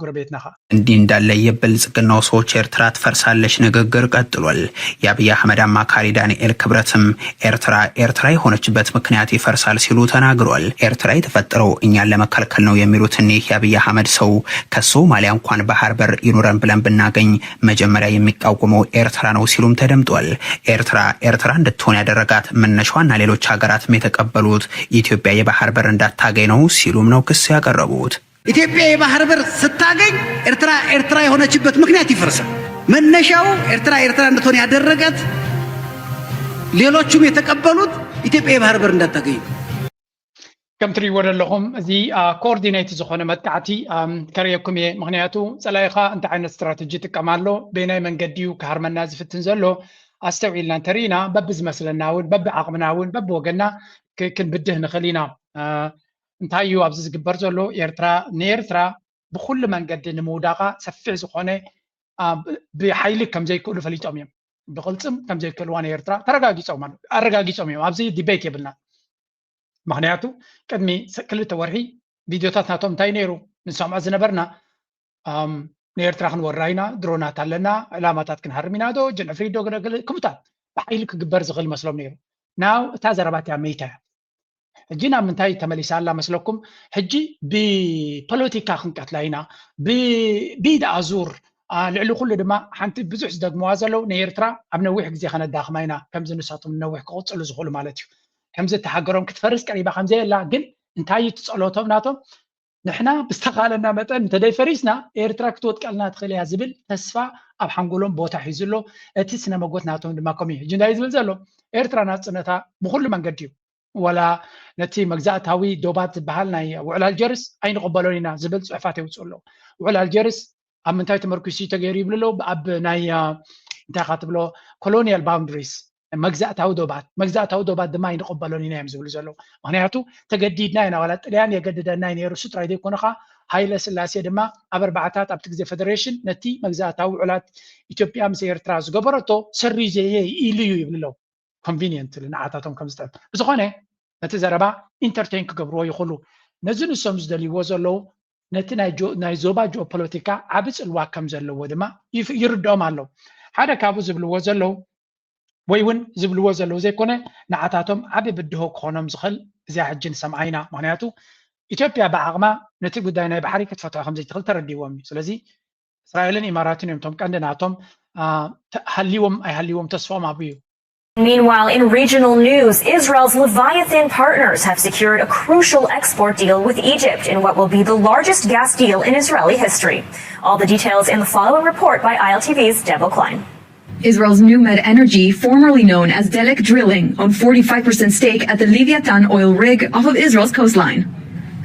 ጎረቤትና እንዲህ እንዳለ የብልጽግናው ሰዎች ኤርትራ ትፈርሳለች ንግግር ቀጥሏል። የአብይ አህመድ አማካሪ ዳንኤል ክብረትም ኤርትራ የሆነችበት ምክንያት ይፈርሳል ሲሉ ተናግሯል። ኤርትራ የተፈጠረው እኛን ለመከልከል ነው የሚሉት እኒህ የአብይ አህመድ ሰው ከሶማሊያ እንኳን ባህር በር ይኑረን ብለን ብናገኝ መጀመሪያ የሚቃወመው ኤርትራ ነው ሲሉም ተደምጧል። ኤርትራ እንድትሆን ያደረጋት መነሻዋና ሌሎች ሀገራትም የተቀበሉት ኢትዮጵያ የባህር በር እንዳታገኝ ነው ሲሉም ነው ክስ ያቀረቡት። ኢትዮጵያ የባህር በር ስታገኝ ኤርትራ የሆነችበት ምክንያት ይፈርሳል። መነሻው ኤርትራ እንድትሆን ያደረጋት ሌሎቹም የተቀበሉት ኢትዮጵያ የባህር በር እንዳታገኝ ከም ትሪእዎ ዘለኹም እዚ ኮኦርዲኔት ዝኾነ መጥቃዕቲ ከርየኩም እየ። ምክንያቱ ፀላኢኻ እንታይ ዓይነት ስትራቴጂ ጥቀማሎ በናይ መንገዲዩ ክሃርመና ዝፍትን ዘሎ ኣስተውዒልና እንተሪኢና በብዝመስለና እውን በብዓቕምና እውን በብወገና ክንብድህ ንኽእል ኢና። እንታይ እዩ ኣብዚ ዝግበር ዘሎ ንኤርትራ ብኩሉ መንገዲ ንምውዳቃ ሰፊሕ ዝኾነ ብሓይሊ ከም ዘይክእሉ ፈሊጦም እዮም። ብቅልፅም ከም ዘይክእልዋ ንኤርትራ ኣረጋጊፆም እዮም። ኣብዚ ዲቤት የብልና። ምክንያቱ ቅድሚ 2 ወርሒ ቪድዮታት ናቶም እንታይ ነይሩ ንሰምዖ ዝነበርና ንኤርትራ ክንወራ ኢና፣ ድሮናት ኣለና፣ ዕላማታት ክንሃርም ኢና ዶ ጀንዕፍሪዶ ክቡታት ብሓይሊ ክግበር ዝኽእል መስሎም ነይሩ። ናው እታ ዘረባትያ መይታ ሕጂ ናብ ምንታይ ተመሊሳ ኣላ መስለኩም? ሕጂ ብፖለቲካ ክንቀትላ ኢና ብኢድ ኣዙር ልዕሊ ኩሉ ድማ ሓንቲ ብዙሕ ዝደግመዋ ዘለው ንኤርትራ ኣብ ነዊሕ ግዜ ከነዳኽማ ኢና ከምዚ ንሳቶም ነዊሕ ክቕፅሉ ዝኽእሉ ማለት እዩ። ከምዚ እተሓገሮም ክትፈርስ ቀሪባ ከምዘየላ ግን እንታይ እዩ ትፀሎቶም ናቶም ንሕና ብዝተኻለና መጠን እንተደይፈሪስና ኤርትራ ክትወጥቀልና ትኽእል እያ ዝብል ተስፋ ኣብ ሓንጎሎም ቦታ ሒዙሎ እቲ ስነ መጎት ናቶም ድማ ከምኡ እዩ። ሕጂ እንታይ ዝብል ዘሎ ኤርትራ ናፅነታ ብኩሉ መንገዲ እዩ ወላ ነቲ መግዛእታዊ ዶባት ዝበሃል ናይ ውዕል ኣልጀርስ ኣይንቕበሎን ኢና ዝብል ፅሑፋት የውፅኡ ኣለዉ። ውዕል ኣልጀርስ ኣብ ምንታይ ተመርኪሱ ተገይሩ ይብሉ ኣለዉ ኣብ ናይ እንታይ ካ ትብሎ ኮሎኒያል ባውንደሪስ መግዛእታዊ ዶባት ድማ ኣይንቕበሎን ኢና እዮም ዝብሉ ዘለዉ። ምክንያቱ ተገዲድና ኢና ዋላ ጥልያን የገድደና ነይሩ ስጥራይ ዘይኮነካ ሃይለ ስላሴ ድማ ኣብ ኣርባዕታት ኣብቲ ግዜ ፌደሬሽን ነቲ መግዛእታዊ ውዕላት ኢትዮጵያ ምስ ኤርትራ ዝገበረቶ ሰሪዘየ ኢሉ እዩ ይብሉ ኣለዉ። ኮንቪኒየንት ንዓታቶም ከም ዝጠብ ብዝኾነ ነቲ ዘረባ ኢንተርቴን ክገብርዎ ይኽእሉ። ነዚ ንሶም ዝደልይዎ ዘለዉ ነቲ ናይ ዞባ ጂኦፖለቲካ ዓብ ፅልዋ ከም ዘለዎ ድማ ይርድኦም ኣለዉ። ሓደ ካብኡ ዝብልዎ ዘለዉ ወይ እውን ዝብልዎ ዘለዉ ዘይኮነ ንዓታቶም ዓብ ብድሆ ክኾኖም ዝኽእል እዚኣ ሕጂ ንሰምዓ ኢና። ምክንያቱ ኢትዮጵያ ብዓቕማ ነቲ ጉዳይ ናይ ባሕሪ ክትፈትሖ ከምዘይትኽእል ተረዲዎም እዩ። ስለዚ እስራኤልን ኢማራትን እዮም ቶም ቀንዲ ናቶም ሃልይዎም ኣይሃልይዎም ተስፎም ኣብ እዩ። Meanwhile, in regional news, Israel's Leviathan partners have secured a crucial export deal with Egypt in what will be the largest gas deal in Israeli history. All the details in the following report by ILTV's Deborah Klein. Israel's NewMed Energy, formerly known as Delek Drilling, owned 45% stake at the Leviathan oil rig off of Israel's coastline.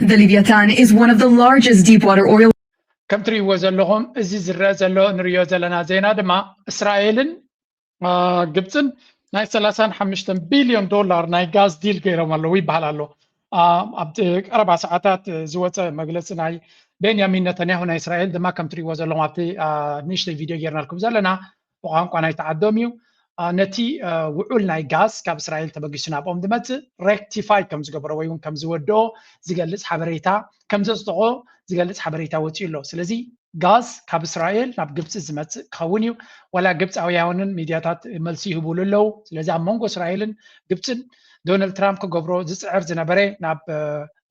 The Leviathan is one of the largest deepwater oil. ከም ትሪእዎ ዘለኹም እዚ ዝረአ ዘሎ ንሪኦ ዘለና ዜና ድማ እስራኤልን ግብፅን ናይ 35 ቢልዮን ዶላር ናይ ጋዝ ዲል ገይሮም ኣለዉ ይበሃል ኣሎ። ኣብ ቀረባ ሰዓታት ዝወፀ መግለፂ ናይ ቤንያሚን ነተንያሁ ናይ እስራኤል ድማ ከም ትሪእዎ ዘለኹም ኣብቲ ንእሽተይ ቪድዮ ጌርናልኩም ዘለና ብቋንቋ ናይ ተዓዶም እዩ ነቲ ውዑል ናይ ጋዝ ካብ እስራኤል ተበጊሱ ናብኦም ዝመፅእ ሬክቲፋይ ከም ዝገበሮ ወይ እውን ከም ዝወድኦ ዝገልፅ ሓበሬታ ከም ዘፅድቆ ዝገልፅ ሓበሬታ ወፂኡ ኣሎ። ስለዚ ጋዝ ካብ እስራኤል ናብ ግብፂ ዝመፅእ ክኸውን እዩ። ዋላ ግብፃውያንን ሚድያታት መልሲ ይህብሉ ኣለዉ። ስለዚ ኣብ መንጎ እስራኤልን ግብፅን ዶናልድ ትራምፕ ክገብሮ ዝፅዕር ዝነበረ ናብ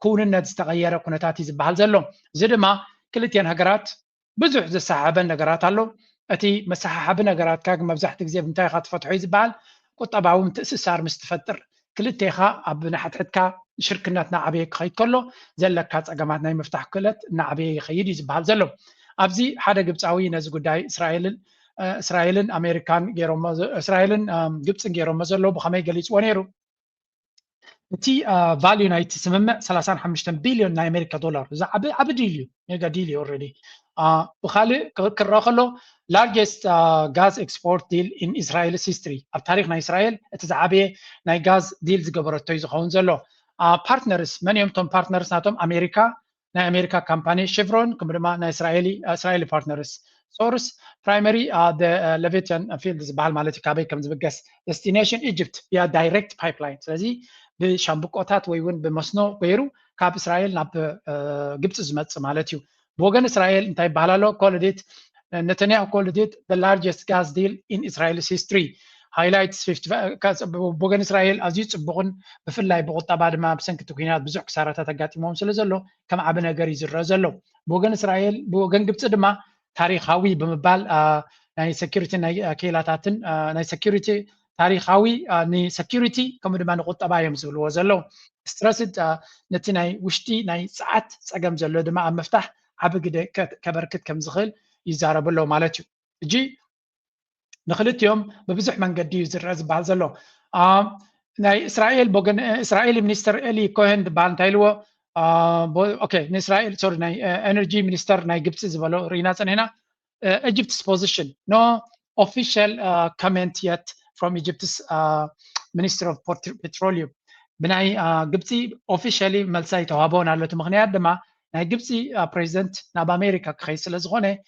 ክውንነት ዝተቐየረ ኩነታት እዩ ዝበሃል ዘሎ። እዚ ድማ ክልትኤን ሃገራት ብዙሕ ዘሰሓበን ነገራት ኣሎ። እቲ መሰሓሓቢ ነገራት ካግ መብዛሕትኡ ግዜ ብምንታይ ኢኻ ትፈትሖ እዩ ዝበሃል ቁጠባዊ ምትእስሳር ምስ ትፈጥር ክልቴኻ ኣብ ናሕትሕትካ ሽርክነት እናዓበየ ክኸይድ ከሎ ዘለካ ፀገማት ናይ ምፍታሕ ክእለት እናዓበየ ይኸይድ እዩ ዝበሃል ዘሎ። ኣብዚ ሓደ ግብፃዊ ነዚ ጉዳይ እስራኤልን ኣሜሪካን ገይሮሞ እስራኤልን ግብፅን ገይሮሞ ዘለዉ ብኸመይ ገሊፅዎ ነይሩ? እቲ ቫልዩ ናይቲ ስምምዕ 35 ቢልዮን ናይ ኣሜሪካ ዶላር እዚ ዓብ ዲል እዩ ሜጋ ዲል እዩ ኦልሬዲ ብካልእ ክረአ ከሎ ላርጀስት ጋዝ ኤክስፖርት ዲል ኢን ኢስራኤልስ ሂስትሪ ኣብ ታሪክ ናይ እስራኤል እቲ ዝዓበየ ናይ ጋዝ ዲል ዝገበረቶ እዩ ዝኸውን ዘሎ። ፓርትነርስ መን እዮም ቶም ፓርትነርስ ናቶም? ኣሜሪካ ናይ ኣሜሪካ ካምፓኒ ሼቭሮን ከምኡ ድማ ናይ እስራኤሊ ፓርትነርስ ሶርስ ፕራይመሪ ሌቪቲያን ፊልድ ዝበሃል ማለት እዩ ካበይ ከም ዝብገስ ዴስቲኔሽን ኢጅፕት ያ ዳይሬክት ፓይፕላይን ስለዚ ብሻምብቆታት ወይ እውን ብመስኖ ገይሩ ካብ እስራኤል ናብ ግብፂ ዝመፅእ ማለት እዩ። بوغن إسرائيل انتاي بحالالو كولديت نتنياهو كولديت the largest gas deal in Israel's history highlights 50 بوغن إسرائيل أزيز بوغن بفلاي بغطا بعد ما بسنكتو كينات بزوح كسارتا تقاتي موم سلزلو كم عبنا غريز الرزلو بوغن إسرائيل بوغن قبت دما تاريخاوي بمبال ناي سكيورتي ناي كيلاتاتن ناي سكيورتي تاريخاوي ني سكيورتي كم دما نغطا بايم زلو زلو سترسد نتي ناي وشتي ناي ساعات ساقم زلو دما مفتاح عبقده كبركت كم زخل يزارب له مالتي جي نخلت يوم ببزح من قد يزرز بعض زلو ناي إسرائيل بوغن إسرائيلي منستر إلي كوهن بان تايلو اوكي إسرائيل سوري ناي انرجي منستر ناي جبت زبالو ريناتن هنا Egypt's position no official comment yet from Egypt's Minister of Petroleum بناي جبتي officially ملساي توابون على تمغنيات دما ناي جبتي president ناب أمريكا كخيس لزغونه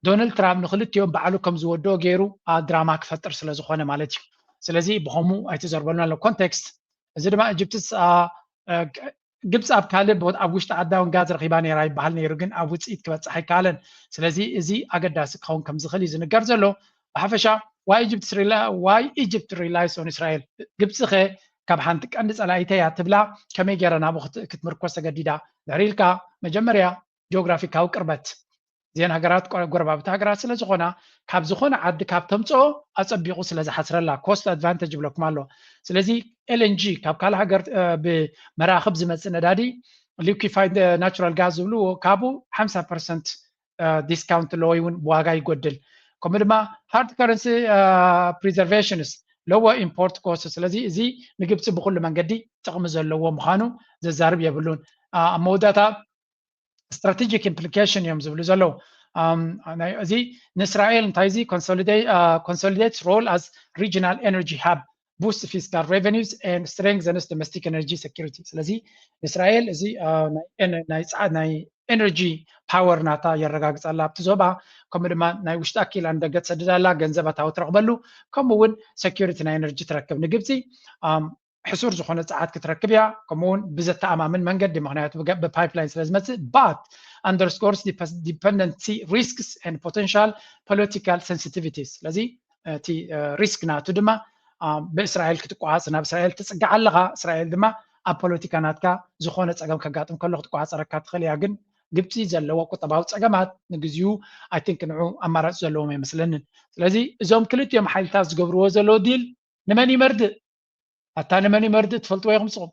دونالد ترامب نخلت يوم بعلو كم زودو غيرو دراما كفتر سلازخونه مالتي سلازي بهمو ايتزربلنا لو كونتكست زي دما ايجيبتس جبس اب كالب اب وشت عداون غاز رقيباني راي بحال نيرو كن اب وصيت كبصحي كالن سلازي ازي اگداس كون كم زخلي زنغر زلو بحفشا واي ايجيبت ريلايز اون اسرائيل جبس خ كاب حنت قند صلايتيا تبلا كمي غيرنا بوخت كتمركوس تگديدا داريلكا مجمريا جغرافيكاو قربت زين هاجرات غربابت هاجرات سلازخونا كاب زخونا عد كاب تمصو اصبيقو سلاز حسرلا كوست ادفانتج بلوك مالو سلازي LNG كاب كال هاجر بمراخب زمص ندادي ليكويفايد ناتشورال غاز بلو كابو 50% ديسكاونت لويون بواغا يغدل كومدما هارد كرنسي بريزرفيشنز لو امبورت كوست سلازي زي نجبت بكل منقدي تقم زلو مخانو زارب يبلون موداتا strategic implication يوم زبلو زلو زي إسرائيل انتايزي consolidates role as regional energy hub boost fiscal revenues and strengthens domestic energy security سلازي إسرائيل زي ناي energy power ناتا يرغاغص الله بتزوبا كمدما ناي وشتاكي لاندغت سددالا ገንዘባታ وترقبلو كمون security ناي energy تركب نجبتي حصور زخونه ساعات كتركبيا كمون بزت امامن منقد مغنيات ببايبلاين سلازمت but underscores the dependency risks and potential political sensitivities لذي تي ريسك ناتو دما باسرائيل كتقواصنا باسرائيل تصقع لها اسرائيل دما ابوليتيكا ناتكا زخونه صقم كغاطم كله تقواص ركات خليا ግን ግብፂ ዘለዎ ቁጠባዊ ፀገማት ንግዚኡ አይ ቲንክ ንዑ አማራጭ ዘለዎም ይመስለንን ስለዚ እዞም ክልቲኦም ሓይልታት ዝገብርዎ ዘሎ ዲል ንመን ይመርድእ حتى أنا ماني مرد تفلتوا يا خمسة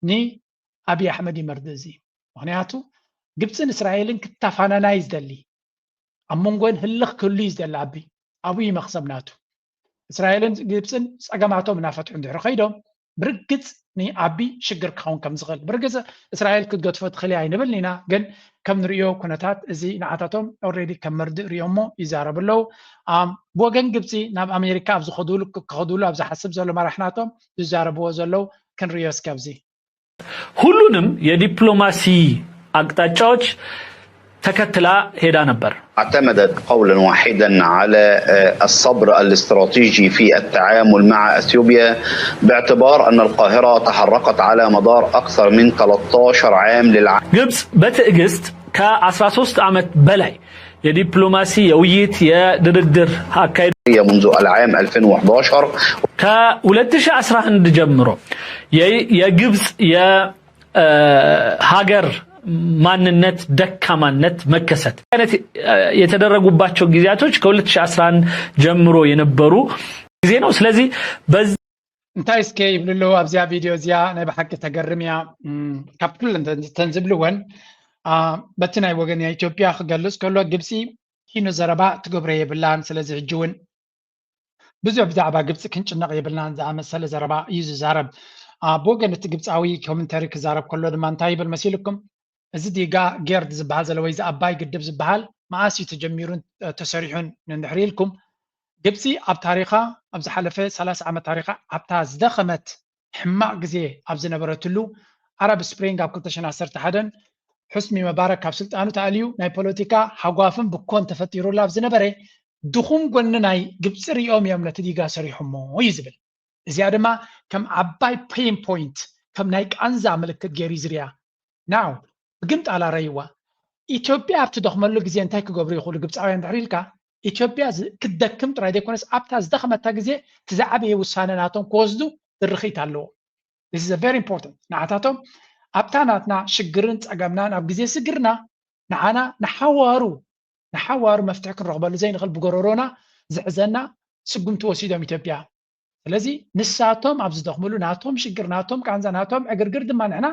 ني أبي أحمد مرد زي معناته جبتن إسرائيل كتفانا نايز دلي أمونغوين هلخ كليز دل أبي مخصبناتو إسرائيل جبتن أجمعتهم من فتح عنده رخيدهم برجت ني أبي شجر كون كم زغل برجت إسرائيل كنت قد فتح خلي عين بلنا جن كم ريو كنتات زي نعتاتهم already كم مرد ريومو يزارب له بوغن جبتي ناب أمريكا أبز خدولو أبز حسب زلو ما رحناتهم يزاربوا زلو كن ريوس كابزي ሁሉንም የዲፕሎማሲ አቅጣጫዎች ተከትላ ሄዳ ነበር اعتمدت قولا واحدا على الصبر الاستراتيجي في التعامل مع اثيوبيا باعتبار ان القاهره تحركت على مدار اكثر من 13 عام للعالم ግብጽ በትዕግስት ከ13 ዓመት በላይ የዲፕሎማሲ የውይይት የድርድር አካሄድ منذ العام 2011 ከ2011 ጀምሮ የግብጽ የሀገር ማንነት ደካማነት መከሰት አይነት የተደረጉባቸው ጊዜያቶች ከ2011 ጀምሮ የነበሩ ጊዜ ነው ስለዚህ እንታይ እስከ ይብልሎ ኣብዚያ ቪዲዮ እዚያ ናይ በሓቂ ተገርምያ ካብ ኩለን ተንዝብልወን በቲ ናይ ወገን ኢትዮጵያ ክገልጽ ከሎ ግብፂ ኪኑ ዘረባ ትገብረ የብላን ስለዚ ሕጂ እውን ብዙሕ ብዛዕባ ግብፂ ክንጭነቕ የብልናን ዝኣመሰለ ዘረባ እዩ ዝዛረብ ብወገን እቲ ግብፃዊ ኮመንታሪ ክዛረብ ከሎ ድማ እንታይ ይብል መሲልኩም እዚ ዲጋ ጌርድ ዝበሃል ዘሎ ወይ ኣባይ ግድብ ዝበሃል መዓስ እዩ ተጀሚሩን ተሰሪሑን ንድሕሪልኩም ግብፂ ኣብ ታሪኻ ኣብ ዝሓለፈ 30 ዓመት ታሪኻ ኣብታ ዝደኸመት ሕማቅ ግዜ ኣብ ዝነበረትሉ ዓረብ ስፕሪንግ ኣብ 2011 حسني مبارك ካብ ስልጣኑ ተኣልዩ ናይ ፖለቲካ ሓጓፍን ብኮን ተፈጢሩላ ኣብ ዝነበረ ድኹም ጎኒ ናይ ግብፂ ሪኦም እዮም ነቲ ዲጋ ሰሪሖሞ እዩ ዝብል እዚኣ ድማ ከም ዓባይ ፔን ፖይንት ከም ናይ ቃንዛ ምልክት ገይሩ ዝርያ ናው ብግምት ኣላረይዋ ኢትዮጵያ ኣብቲ ደኽመሉ ግዜ እንታይ ክገብሩ ይኽእሉ ግብፃውያን ድሕሪ ኢልካ ኢትዮጵያ ክትደክም ጥራይ ዘይኮነስ ኣብታ ዝደኽመታ ግዜ ትዛዕበየ ውሳነ ናቶም ክወስዱ ትርኺት ኣለዎ this is a very important ንዓታቶም ኣብታ ናትና ሽግርን ፀገምናን ኣብ ግዜ ስግርና ንዓና ንሓዋሩ መፍትሒ ክንረኽበሉ ዘይንኽእል ብጎረሮና ዝሕዘና ስጉምቲ ወሲዶም ኢትዮጵያ ስለዚ ንሳቶም ኣብ ዝደኽምሉ ናቶም ሽግር ናቶም ቃንዛ ናቶም ዕግርግር ድማ ንሕና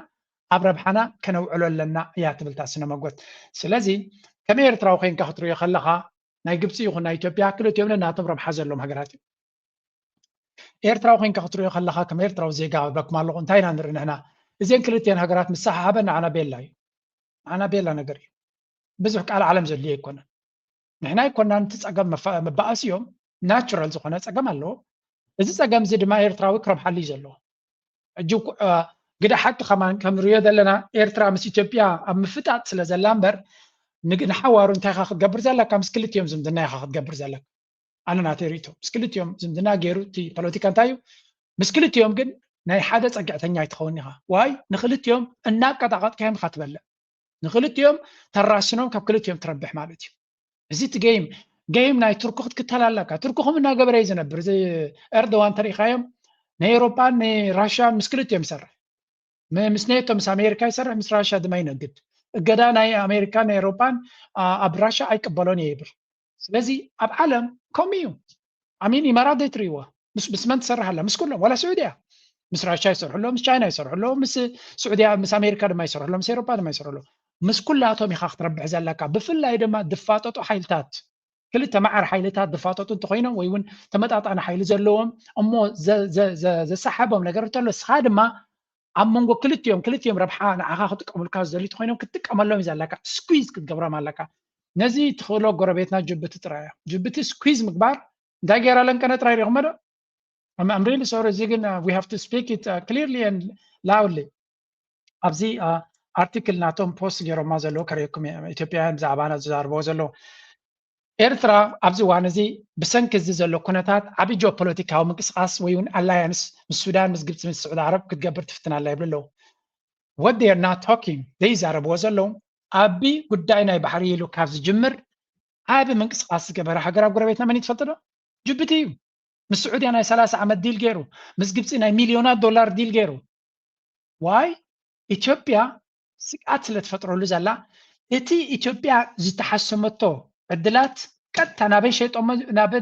ኣብ ረብሓና ከነውዕሎ ኣለና እያ ትብልታ ስነ መጎት ስለዚ ከመይ ኤርትራዊ ኮይንካ ክትሪኦ ከለኻ ናይ ግብፂ ይኹን ናይ ኢትዮጵያ ክልቲኦም ናቶም ረብሓ ዘለዎም ሃገራት እዮም ኤርትራዊ ኮይንካ ክትሪኦ ከለኻ ከም ኤርትራዊ ዜጋ በክም ኣለኹ እንታይ ኢና ንርኢ ንሕና እዚአን ክልቲአን ሃገራት ምሳሓሓበን ንዓና ቤላ እዩ ንዓና ቤላ ነገር እዩ ብዙሕ ቃል ዓለም ዘድልዮ ኣይኮነን ንሕና ይኮና ነቲ ፀገም መባእስ እዮም ናቹራል ዝኾነ ፀገም ኣለዎ እዚ ፀገም እዚ ድማ ኤርትራዊ ክረብሓሉ እዩ ዘለዎ ሕጂ ግዳ ሓቂ ከም ንሪኦ ዘለና ኤርትራ ምስ ኢትዮጵያ ኣብ ምፍጣጥ ስለ ዘላ እምበር ንሓዋሩ እንታይ ካ ክትገብር ዘለካ ምስ ክልቲኦም ዝምድና ኢኻ ክትገብር ዘለካ ኣነ ናተይ ርእቶ ምስ ክልቲኦም ዝምድና ገይሩ እቲ ፖለቲካ እንታይ እዩ ምስ ክልቲኦም ግን ናይ ሓደ ፀግዕተኛ ኣይትኸውን ኢኻ ዋይ ንክልቲኦም እናቀጣቐጥካዮም ኢኻ ትበልዕ ንክልቲኦም ተራስኖም ካብ ክልቲኦም ትረብሕ ማለት እዩ እዚ እቲ ገይም ናይ ቱርክ ክትክተል ኣለካ ቱርክ ከም እናገበረ እዩ ዝነብር እዚ ኤርዶዋን ተሪእኻዮም ናይ ኤውሮፓን ናይ ራሽያን ምስ ክልቲኦም ይሰርሕ ምስ ኔቶ ምስ ኣሜሪካ ይሰርሕ ምስ ራሽያ ድማ ይነግድ እገዳ ናይ ኣሜሪካን ናይ ኤውሮፓን ኣብ ራሽያ ኣይቅበሎን እየ ይብል ስለዚ ኣብ ዓለም ከምኡ እዩ ኣሚን ኢማራት ዘይትርእይዎ ምስ መን ትሰርሕ ኣላ ምስ ኩሎም ዋላ ስዑድያ ምስ ራሽያ ይሰርሕሎ ምስ ቻይና ይሰርሕሎ ምስ ስዑድያ ምስ ኣሜሪካ ድማ ይሰርሕሎ ምስ ኤውሮፓ ድማ ይሰርሕሎ ምስ ኩላቶም ኢኻ ክትረብሕ ዘለካ ብፍላይ ድማ ድፋጠጡ ሓይልታት ክልተ ማዕር ሓይልታት ድፋጠጡ እንተኮይኖም ወይ እውን ተመጣጣኒ ሓይሊ ዘለዎም እሞ ዘሰሓቦም ነገር እንተሎ ስኻ ድማ ኣብ መንጎ ክልቲኦም ረብሓ ንዓኻ ክጥቀሙልካ ዝደልዩ ኮይኖም ክትጥቀመሎም እዩ ዘለካ ስኩዝ ክትገብሮም ኣለካ ነዚ ትኽእሎ ጎረቤትና ጅቡቲ ጥራይ እያ ጅቡቲ ስኩዝ ምግባር እንታይ ገይራ ለንቀነ ጥራይ ሪኢኹሞ ዶ I'm really sorry እዚ ግን we have to speak it clearly and loudly ኣብዚ ኣርቲክል ናቶም ፖስት ገይሮማ ዘለዎ ከሪእኩም ኢትዮጵያውያን ብዛዕባና ዝዛረብዎ ዘለዎ ኤርትራ ኣብዚ እዋን እዚ ብሰንኪ እዚ ዘሎ ኩነታት ዓብዪ ጂኦፖለቲካዊ ምንቅስቃስ ወይ እውን ኣላያንስ ምስ ሱዳን ምስ ግብፂ ምስ ስዑድ ዓረብ ክትገብር ትፍትና ኣላ ይብሉ ኣለዉ what they are not talking ዘይዛረብዎ ዘለዉ ዓቢ ጉዳይ ናይ ባሕሪ ኢሉ ካብ ዝጅምር ዓቢ ምንቅስቃስ ዝገበረ ሃገር ኣብ ጎረቤትና መን ትፈልጡ ዶ ጅቡቲ እዩ ምስ ስዑድያ ናይ 30 ዓመት ዲል ገይሩ ምስ ግብፂ ናይ ሚልዮናት ዶላር ዲል ገይሩ ዋይ ኢትዮጵያ ስቃት ስለ ትፈጥረሉ ዘላ እቲ ኢትዮጵያ ዝተሓሰመቶ ዕድላት ቀጥታ ናበይ ሸይጦሞ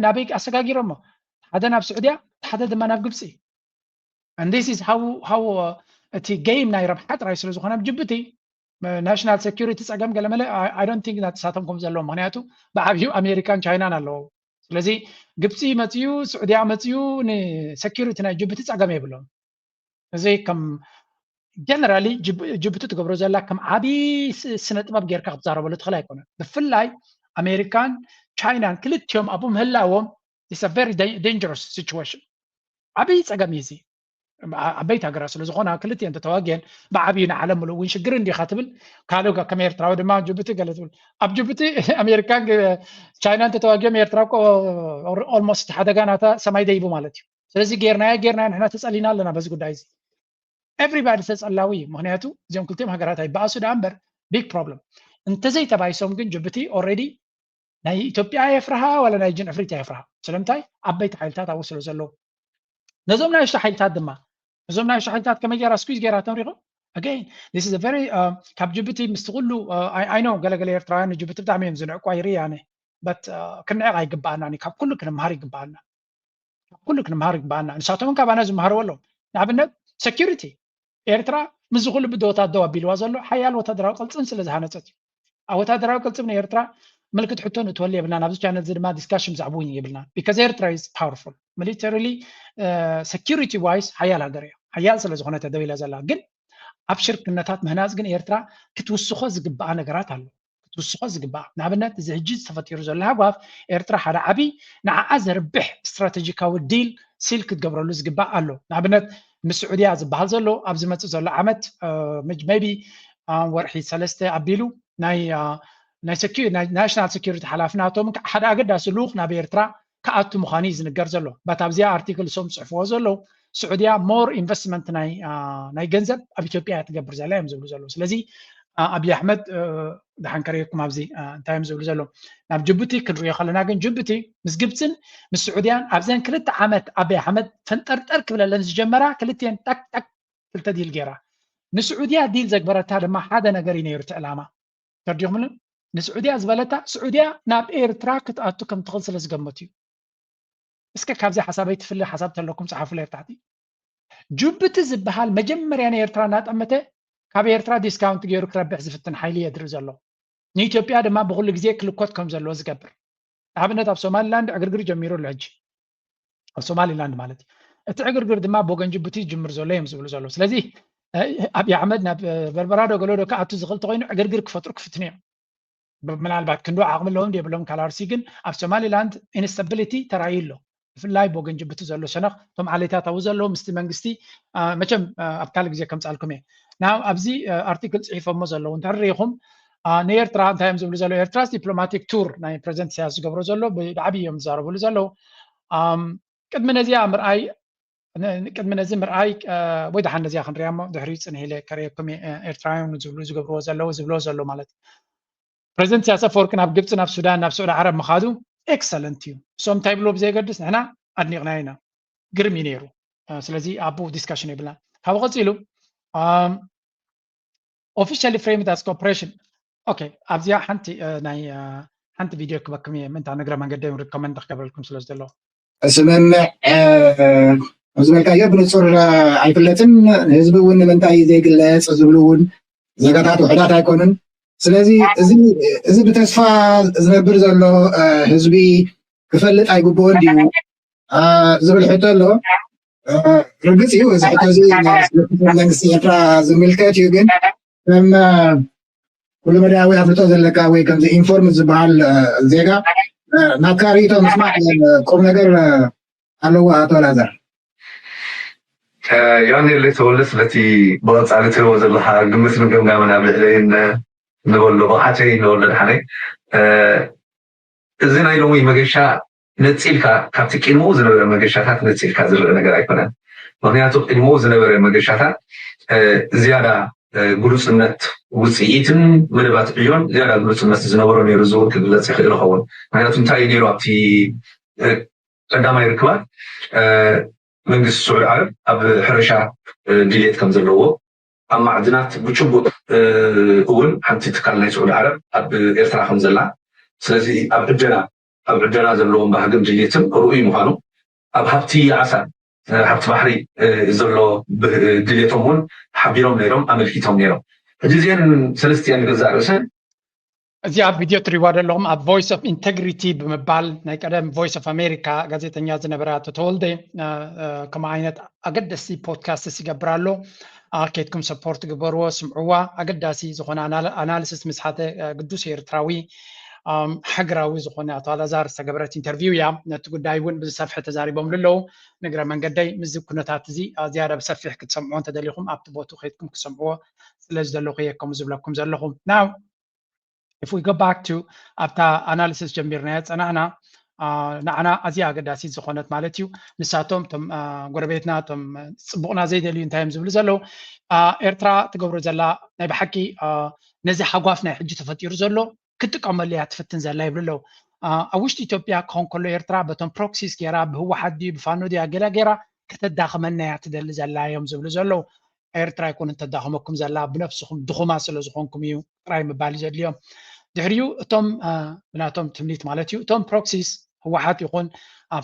ናበይ ኣሰጋጊሮሞ ሓደ ናብ ስዑድያ ሓደ ድማ ናብ ግብፂ and this is how እቲ game ናይ ረብሓ ጥራይ ስለ ዝኾነ ጅቡቲ ናሽናል ሴኩሪቲ ፀገም ገለመለ I don't think ናተሳተምኩም ዘለዎ ምክንያቱ ብዓብዩ ኣሜሪካን ቻይናን ኣለዎ ስለዚ ግብፂ መፅዩ ስዑድያ መፅዩ ንሴኩሪቲ ናይ ጅቡቲ ፀገም የብሎም እዚ ከም ጀነራሊ ጅቡቲ ትገብሮ ዘላ ከም ዓብዪ ስነ ጥበብ ጌርካ ክትዛረበሉ ትኽእል ኣይኮነን ብፍላይ ኣሜሪካን ቻይናን ክልቲኦም ኣብኡ ምህላዎም it's a very dangerous situation ዓብዪ ፀገም እዩ እዚ ዓበይቲ ሃገራት ስለ ዝኾና ክልቲአን ተተዋግየን ብዓብዪ ንዓለም ሙሉእ እውን ሽግር እንዲኻ ትብል ካልእ ከም ኤርትራዊ ድማ ጅቡቲ ገለ ትብል ኣብ ጅቡቲ ኣሜሪካን ቻይናን ተተዋግዮም ኤርትራ ኦልሞስት ሓደጋ ናታ ሰማይ ደይቡ ማለት እዩ ስለዚ ጌርናያ ንሕና ተፀሊና ኣለና በዚ ጉዳይ እዚ ኤቭሪባዲ ተፀላዊ እዩ ምክንያቱ እዚኦም ክልቲኦም ሃገራት ኣይበኣሱ ዳ እምበር ቢግ ፕሮብለም እንተዘይተባይሶም ግን ጅቡቲ ኦልሬዲ ናይ ኢትዮጵያ የፍርሃ ወላ ናይ ጅን ኣፍሪካ የፍርሃ ስለምንታይ ዓበይቲ ሓይልታት ኣብኡ ስለ ዘለዉ ነዞም ናይሽተ ሓይልታት ድማ እዞም ናይሽተ ሓይልታት ከመይ ጌራ ስኩዝ ጌራ ተምሪኹም again this is a very ካብ ጅቡቲ ምስ ትኩሉ I know ገለገለ ኤርትራውያን ንጅቡቲ ብጣዕሚ እዮም ዝንዕቁ ይርኢ ኣነ but ክንዕቕ ኣይግባአና ካብ ኩሉ ክንምሃር ይግባአና ንሳቶም ካብ ኣነ ዝመሃርዎ ኣለዎም ንኣብነት ሴኩሪቲ ኤርትራ ምስ ኩሉ ብደወታት ደው ኣቢልዋ ዘሎ ሓያል ወታደራዊ ቅልፅም ስለ ዝሃነፀት እዩ ኣብ ወታደራዊ ቅልፅም ንኤርትራ ምልክት ሕቶ ንትወሊ የብልና ናብዚ ቻነል እዚ ድማ ዲስካሽን ብዛዕባ እውን የብልና because ኤርትራ is powerful militarily security wise ሓያል ሃገር እያ ሓያል ስለ ዝኾነ ደው ኢላ ዘላ ግን ኣብ ሽርክነታት ምህናፅ ግን ኤርትራ ክትውስኾ ዝግባኣ ነገራት ኣሎ ክትውስኾ ዝግባኣ ንኣብነት እዚ ሕጂ ዝተፈጢሩ ዘሎ ሃጓፍ ኤርትራ ሓደ ዓብዪ ንዓዓ ዘርብሕ ስትራቴጂካዊ ዲል ሲል ክትገብረሉ ዝግባእ ኣሎ ንኣብነት ምስ ስዑድያ ዝበሃል ዘሎ ኣብ ዝመፅእ ዘሎ ዓመት maybe ወርሒ 3 ኣቢሉ ናይ ናሽናል ሴኩሪቲ ሓላፍናቶም ሓደ ኣገዳሲ ልኡኽ ናብ ኤርትራ ከኣቱ ምዃኑ እዩ ዝንገር ዘሎ ባት ኣብዚኣ ኣርቲክል ሶም ፅሕፍዎ ዘለዉ ስዑድያ ሞር ኢንቨስትመንት ናይ ገንዘብ ኣብ ኢትዮጵያ ትገብር ዘላ እዮም ዝብሉ ዘለዉ ስለዚ أبي أحمد دحين كريكم أبزي تايم زول زلوا ناب جيبوتي كل خلنا ناقن جيبوتي مس جبتن مس السعوديان أبزين كلت عمت أبي أحمد فنتر كبل لنز جمرة كلتين تك تك كلت ديل جيرة نسعوديا ديل زكبرت هذا ما حدا نقرين يرتع علامة ترجعهم لهم نسعوديا زبالتا سعوديا ناب إيرترا كتأتوكم تغلص لزقمتي اسكا كابزي حسابيت في اللي حسبت لكم صحافة اللي تحتي جيبوتي زبهال مجمر يعني إيرترا نات أمته كاب إيرترا ديسكاونت جيرو كربح زفتن حيلي يدري زلو نيتوبيا دما بقول لك زي كلكوت كم زلو زقبر عبنا تاب سوماليلاند عقرقر جميرو العج أو سوماليلاند مالتي اتعقرقر دما بوغن جيبوتي جمر زلو يمزولو زلو سلازي أبي عمدنا بربرادو قالوا له كأتو زغلت غينو عقرقر كفتر كفتنيا من البعد كندو عقم لهم دي بلهم كالارسيجن أف سوماليلاند instability ترايلو في اللاي بوغن جيبوتي زلو سنخ ثم عليتا توزلو مستي منغستي مچم أبكالك زي كم سألكم إيه ناو أبزي أرتيكل صحيفة مزلو انتريهم نيرترا تايمز بلو زلو إيرتراس ديبلوماتيك تور ناي بريزنت سياس قبرو زلو بعبي يوم زارو بلو زلو قد من ازي امر اي قد من ازي امر اي ويدا حنا زي خن ريامو دحريص ان هيله كريكم إيرترايم زبلو زقبرو زلو مالت بريزنت سياسة فورك ناب جبت ناب سودان ناب سعود عرب مخادو اكسلنت يو سوم تايب لوب زي قدس هنا ادني غناينا قرمي نيرو سلازي ابو ديسكشن يبلا هاو قصيلو officially framed as cooperation اوكي ابزيا حنتي ناي حنتي فيديو كبكميه من تاع نقرا من قدام ريكومند قبل لكم سلاز دلو اسمع زملكا يبنصر አይፍለጥን ህዝብ ውን መንታይ ዘይግለጽ ዝብሉውን ዘጋታት ወሕዳት ኣይኮኑን ስለዚ እዚ ብተስፋ ዝነብር ዘሎ ህዝቢ ክፈልጥ ኣይግብኦን ድዩ ዝብል ሕቶ ኣሎ ርግጽ እዩ እዚ ሕቶ እዚ መንግስቲ ኤርትራ ዝምልከት እዩ ግን ከም ኩሉ መዳዊ ኣፍልጦ ዘለካ ወይ ከምዚ ኢንፎርም ዝበሃል ዜጋ ናካሪቶ ምስማዕ ቁም ነገር ኣለዎ ኣቶ ላዛር يعني اللي تولس التي بغض على تلوز لها قمت من قمنا من عبلين نقول له بحاتي نقول له حني زين أيلومي مجشة نتسيلك كابتك الموز نبر مجشاتات نتسيلك زر نقدر يكونن مهنياتو الموز نبر مجشاتات زيادة جلوس النت وسيئتن من بعد عيون زيادة جلوس النت زنبرون يرزون كذا تخيل خون مهنياتو نتاعي نيرو أبتي قدام يركبان منجس السعودية العرب أب حرشة ديليت كم زلوا أما معدنات بتشبه أول حتى تكلم السعودية العرب أب إرتاح خم زلا سلزي أب عجنا زلوا بهجم ديليتم رؤي مهانو أب هبتي عسل هبت بحري زلوا ديليتمون حبيرهم نيرهم أمريكيتهم نيرهم جزئيا سلستيان جزء رسن እዚ ኣብ ቪድዮ ትሪእዎ ዘለኹም ኣብ ቮይስ ኦፍ ኢንቴግሪቲ ብምባል ናይ ቀደም ቮይስ ኦፍ ኣሜሪካ ጋዜጠኛ ዝነበረ ኣቶ ተወልደ ከምኡ ዓይነት ኣገዳሲ ፖድካስት ይገብር ኣሎ ኬትኩም ሰፖርት ግበርዎ ስምዕዋ ኣገዳሲ ዝኾነ ኣናሊሲስ ምስ ሓደ ቅዱስ ኤርትራዊ ሓገራዊ ዝኾነ ኣቶ ኣላዛር ዝተገበረት ኢንተርቪው እያ ነቲ ጉዳይ እውን ብዝሰፍሐ ተዛሪቦም ኣለዉ ንግረ መንገደይ ምዚ ኩነታት እዚ ዝያዳ ብሰፊሕ ክትሰምዕዎ እንተደሊኹም ኣብቲ ቦቱ ከይድኩም ክሰምዕዎ ስለ ዝደለኹ እየ ከምኡ ዝብለኩም ዘለኹ ናው if we go back to after analysis جميرنا أنا نعنا أزياء قداسي زخونات مالتيو نساتهم تم غربيتنا تم صبغنا زي دليل تايمز بلزلو إرترا تقبر زلا نبحكي نزي حقوافنا حجة تفتير زلو كنت كمل لي هتفتن زلا يبلو أوشت إثيوبيا كون كله إرترا بتم بروكسيس كيرا هو حدي بفانو دي أجلا جرا كتداخل منا يعتدل زلا يوم زلو إرترا يكون تداخلكم زلا بنفسكم دخوما سلو زخونكم يو راي مبالي زل اليوم دحريو توم بناتهم تمنيت مالتيو توم بروكسيس هو حات يكون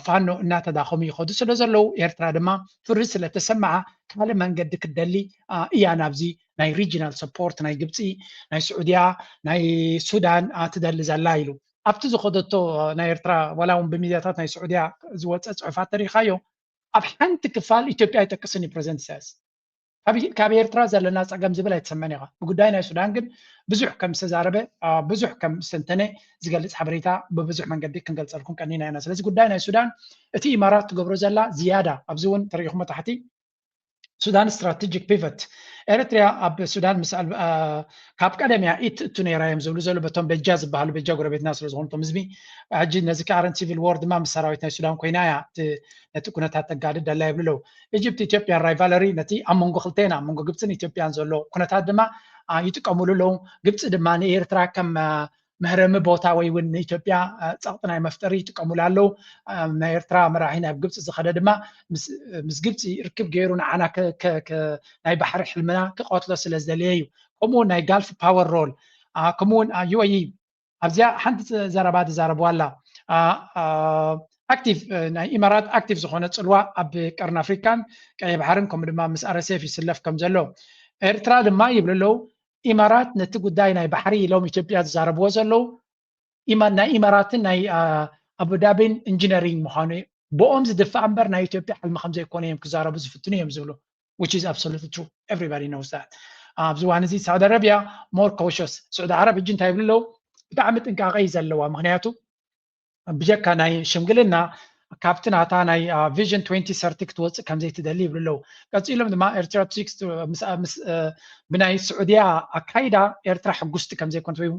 فانو إنها تداخمي يخدو سلو إيرترا دما فرس لتسمع كالي من قدك الدلي إيا نابزي ناي ريجينال سبورت ناي جبتي ناي سعودية ناي سودان تدلي زلايلو أبتزو خدتو ناي إيرترا ولا بميدياتات ناي سعودية زوات أصعفات تاريخايو أبحان تكفال إثيوبيا يتكسني بريزنت ساس كابي إيرترا زلنا صقم زبلا يتسمنيها بقداينا السودان قد بزح كم سزاربه بزح كم سنتنه زقلت حبريتا ببزح من قد كنقل لكم كانينا انا سلازي قداينا السودان اتي امارات قبرو زلا زياده ابزون تاريخهم تحتي سودان استراتيجيك بيفت إريتريا أب السودان مسألة كاب كلامي إت تنيرا يمزولو زلو بتوم بجاز بحالو بجا قربت ناس رزقون تمزبي عجين نزكارن سيفيل وورد ما مسراويتنا السودان كوينايا نتكون تاتقاد دلا يبلو إيجيبت إثيوبيا رايفالري نتي أمونغو خلتينا أمونغو جبتن إثيوبيان زلو كنا تادما ይጥቀሙሉ ለው ግብጽ ድማ ንኤርትራ ከም መህረሚ ቦታ ወይ እውን ኢትዮጵያ ጸቕጥ ናይ መፍጠሪ ይጥቀሙሉ ኣለው ናይ ኤርትራ መራሒ ናብ ግብጽ ዝኸደ ድማ ምስ ግብጽ ርክብ ገይሩ ንዓና ናይ ባሕሪ ሕልምና ክቆትሎ ስለ ዝደለየ እዩ ከምኡ ናይ ጋልፍ ፓወር ሮል ከምኡ UAE ኣብዚያ ሓንቲ ዘረባ ተዛረብዋ ኣላ ኣክቲቭ ናይ ኢማራት ኣክቲቭ ዝኾነ ጽልዋ ኣብ ቀርን ኣፍሪካን ቀይ ባሕርን ከምኡ ድማ ምስ RSF ይስለፍ ከም ዘሎ ኤርትራ ድማ ይብልለው ኢማራት ነቲ ጉዳይ ናይ ባሕሪ ኢሎም ኢትዮጵያ ተዛረብዎ ዘለው ናይ ኢማራትን ናይ አቡዳቢን ኢንጂነሪንግ ምዃኑ ብኦም ዝድፋእ እምበር ናይ ኢትዮጵያ ሕልሚ ከም ዘይኮነ እዮም ክዛረቡ ዝፍትኑ እዮም ዝብሉ which is absolutely true everybody knows that ኣብዚ ዋን እዚ ሳውዲ አረቢያ more cautious ሳዑዲ ዓረብ እጅ እንታይ ይብልለው ብጣዕሚ ጥንቃቐ እዩ ዘለዋ ምክንያቱ ብጀካ ናይ ሽምግልና ካብቲ ናታ ናይ ቪዥን 2030 ክትወፅእ ከም ዘይትደሊ ይብልለው ቀፂሎም ድማ ኤርትራ ብናይ ስዑድያ ኣካይዳ ኤርትራ ሕጉስቲ ከም ዘይኮነት ወይ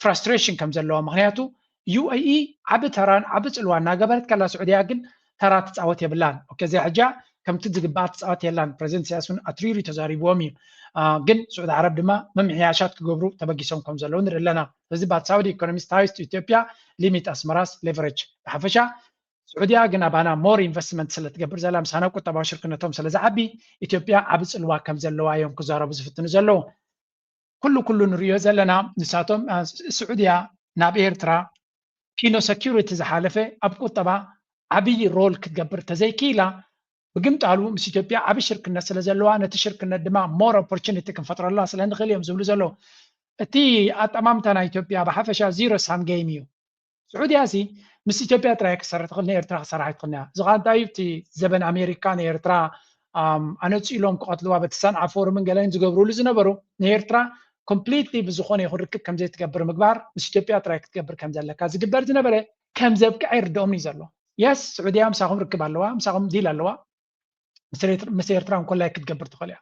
ፍራስትሬሽን ከም ዘለዋ ምክንያቱ UAE ዓብ ተራን ዓብ ጽልዋ እናገበረት ከላ ስዑድያ ግን ተራ ትፃወት የብላን ኦኬ እዚ ሕጃ ከምቲ ዝግባእ ትፃወት የላን ፕሬዚደንት ሲያሱን ኣትሪሪ ተዛሪብዎም እዩ ግን ስዑድ ዓረብ ድማ መምሕያሻት ክገብሩ ተበጊሶም ከም ዘለዉ ንርኢ ኣለና እዚ ባት ሳውዲ ኢኮኖሚስት ሃይስ ኢትዮጵያ ሊሚት ኣስመራስ ሌቨሬጅ ብሓፈሻ سعودية جنا بانا مور investment سلت قبل زلام سنة كنت باشر كنا توم سلز عبي إثيوبيا عبد الوا كم زلوا يوم كزارة بزفتن زلوا كل نريو زلنا نساتهم السعودية نابير ترى كينو security زحالفة أبقى طبعا عبي رول كتقبر تزيكيلا بقمت على مس إثيوبيا عبي شركنا سلز زلوا أنا تشركنا الدماء more opportunity كم فترة الله سلند غليهم زولو زلوا تي أتمامتنا إثيوبيا بحفشة zero sum game يو سعودية سي مس إثيوبيا ترى كسرت قلنا إيرترا صراحة قلنا زغان دايفتي زبن أمريكان إيرترا أنا تسيلهم قاتلوا بتسان عفور من قالين زجبروا لزنبرو إيرترا completely بزخوني يخرج كم زي تكبر مقبار مس إثيوبيا ترى تكبر كم زلة كاز جبر زنبرة كم زب كعير دومني زلوا يس سعودية مساهم ركب اللوا مساهم ديل اللوا مس إيرترا كلها كتكبر تخليها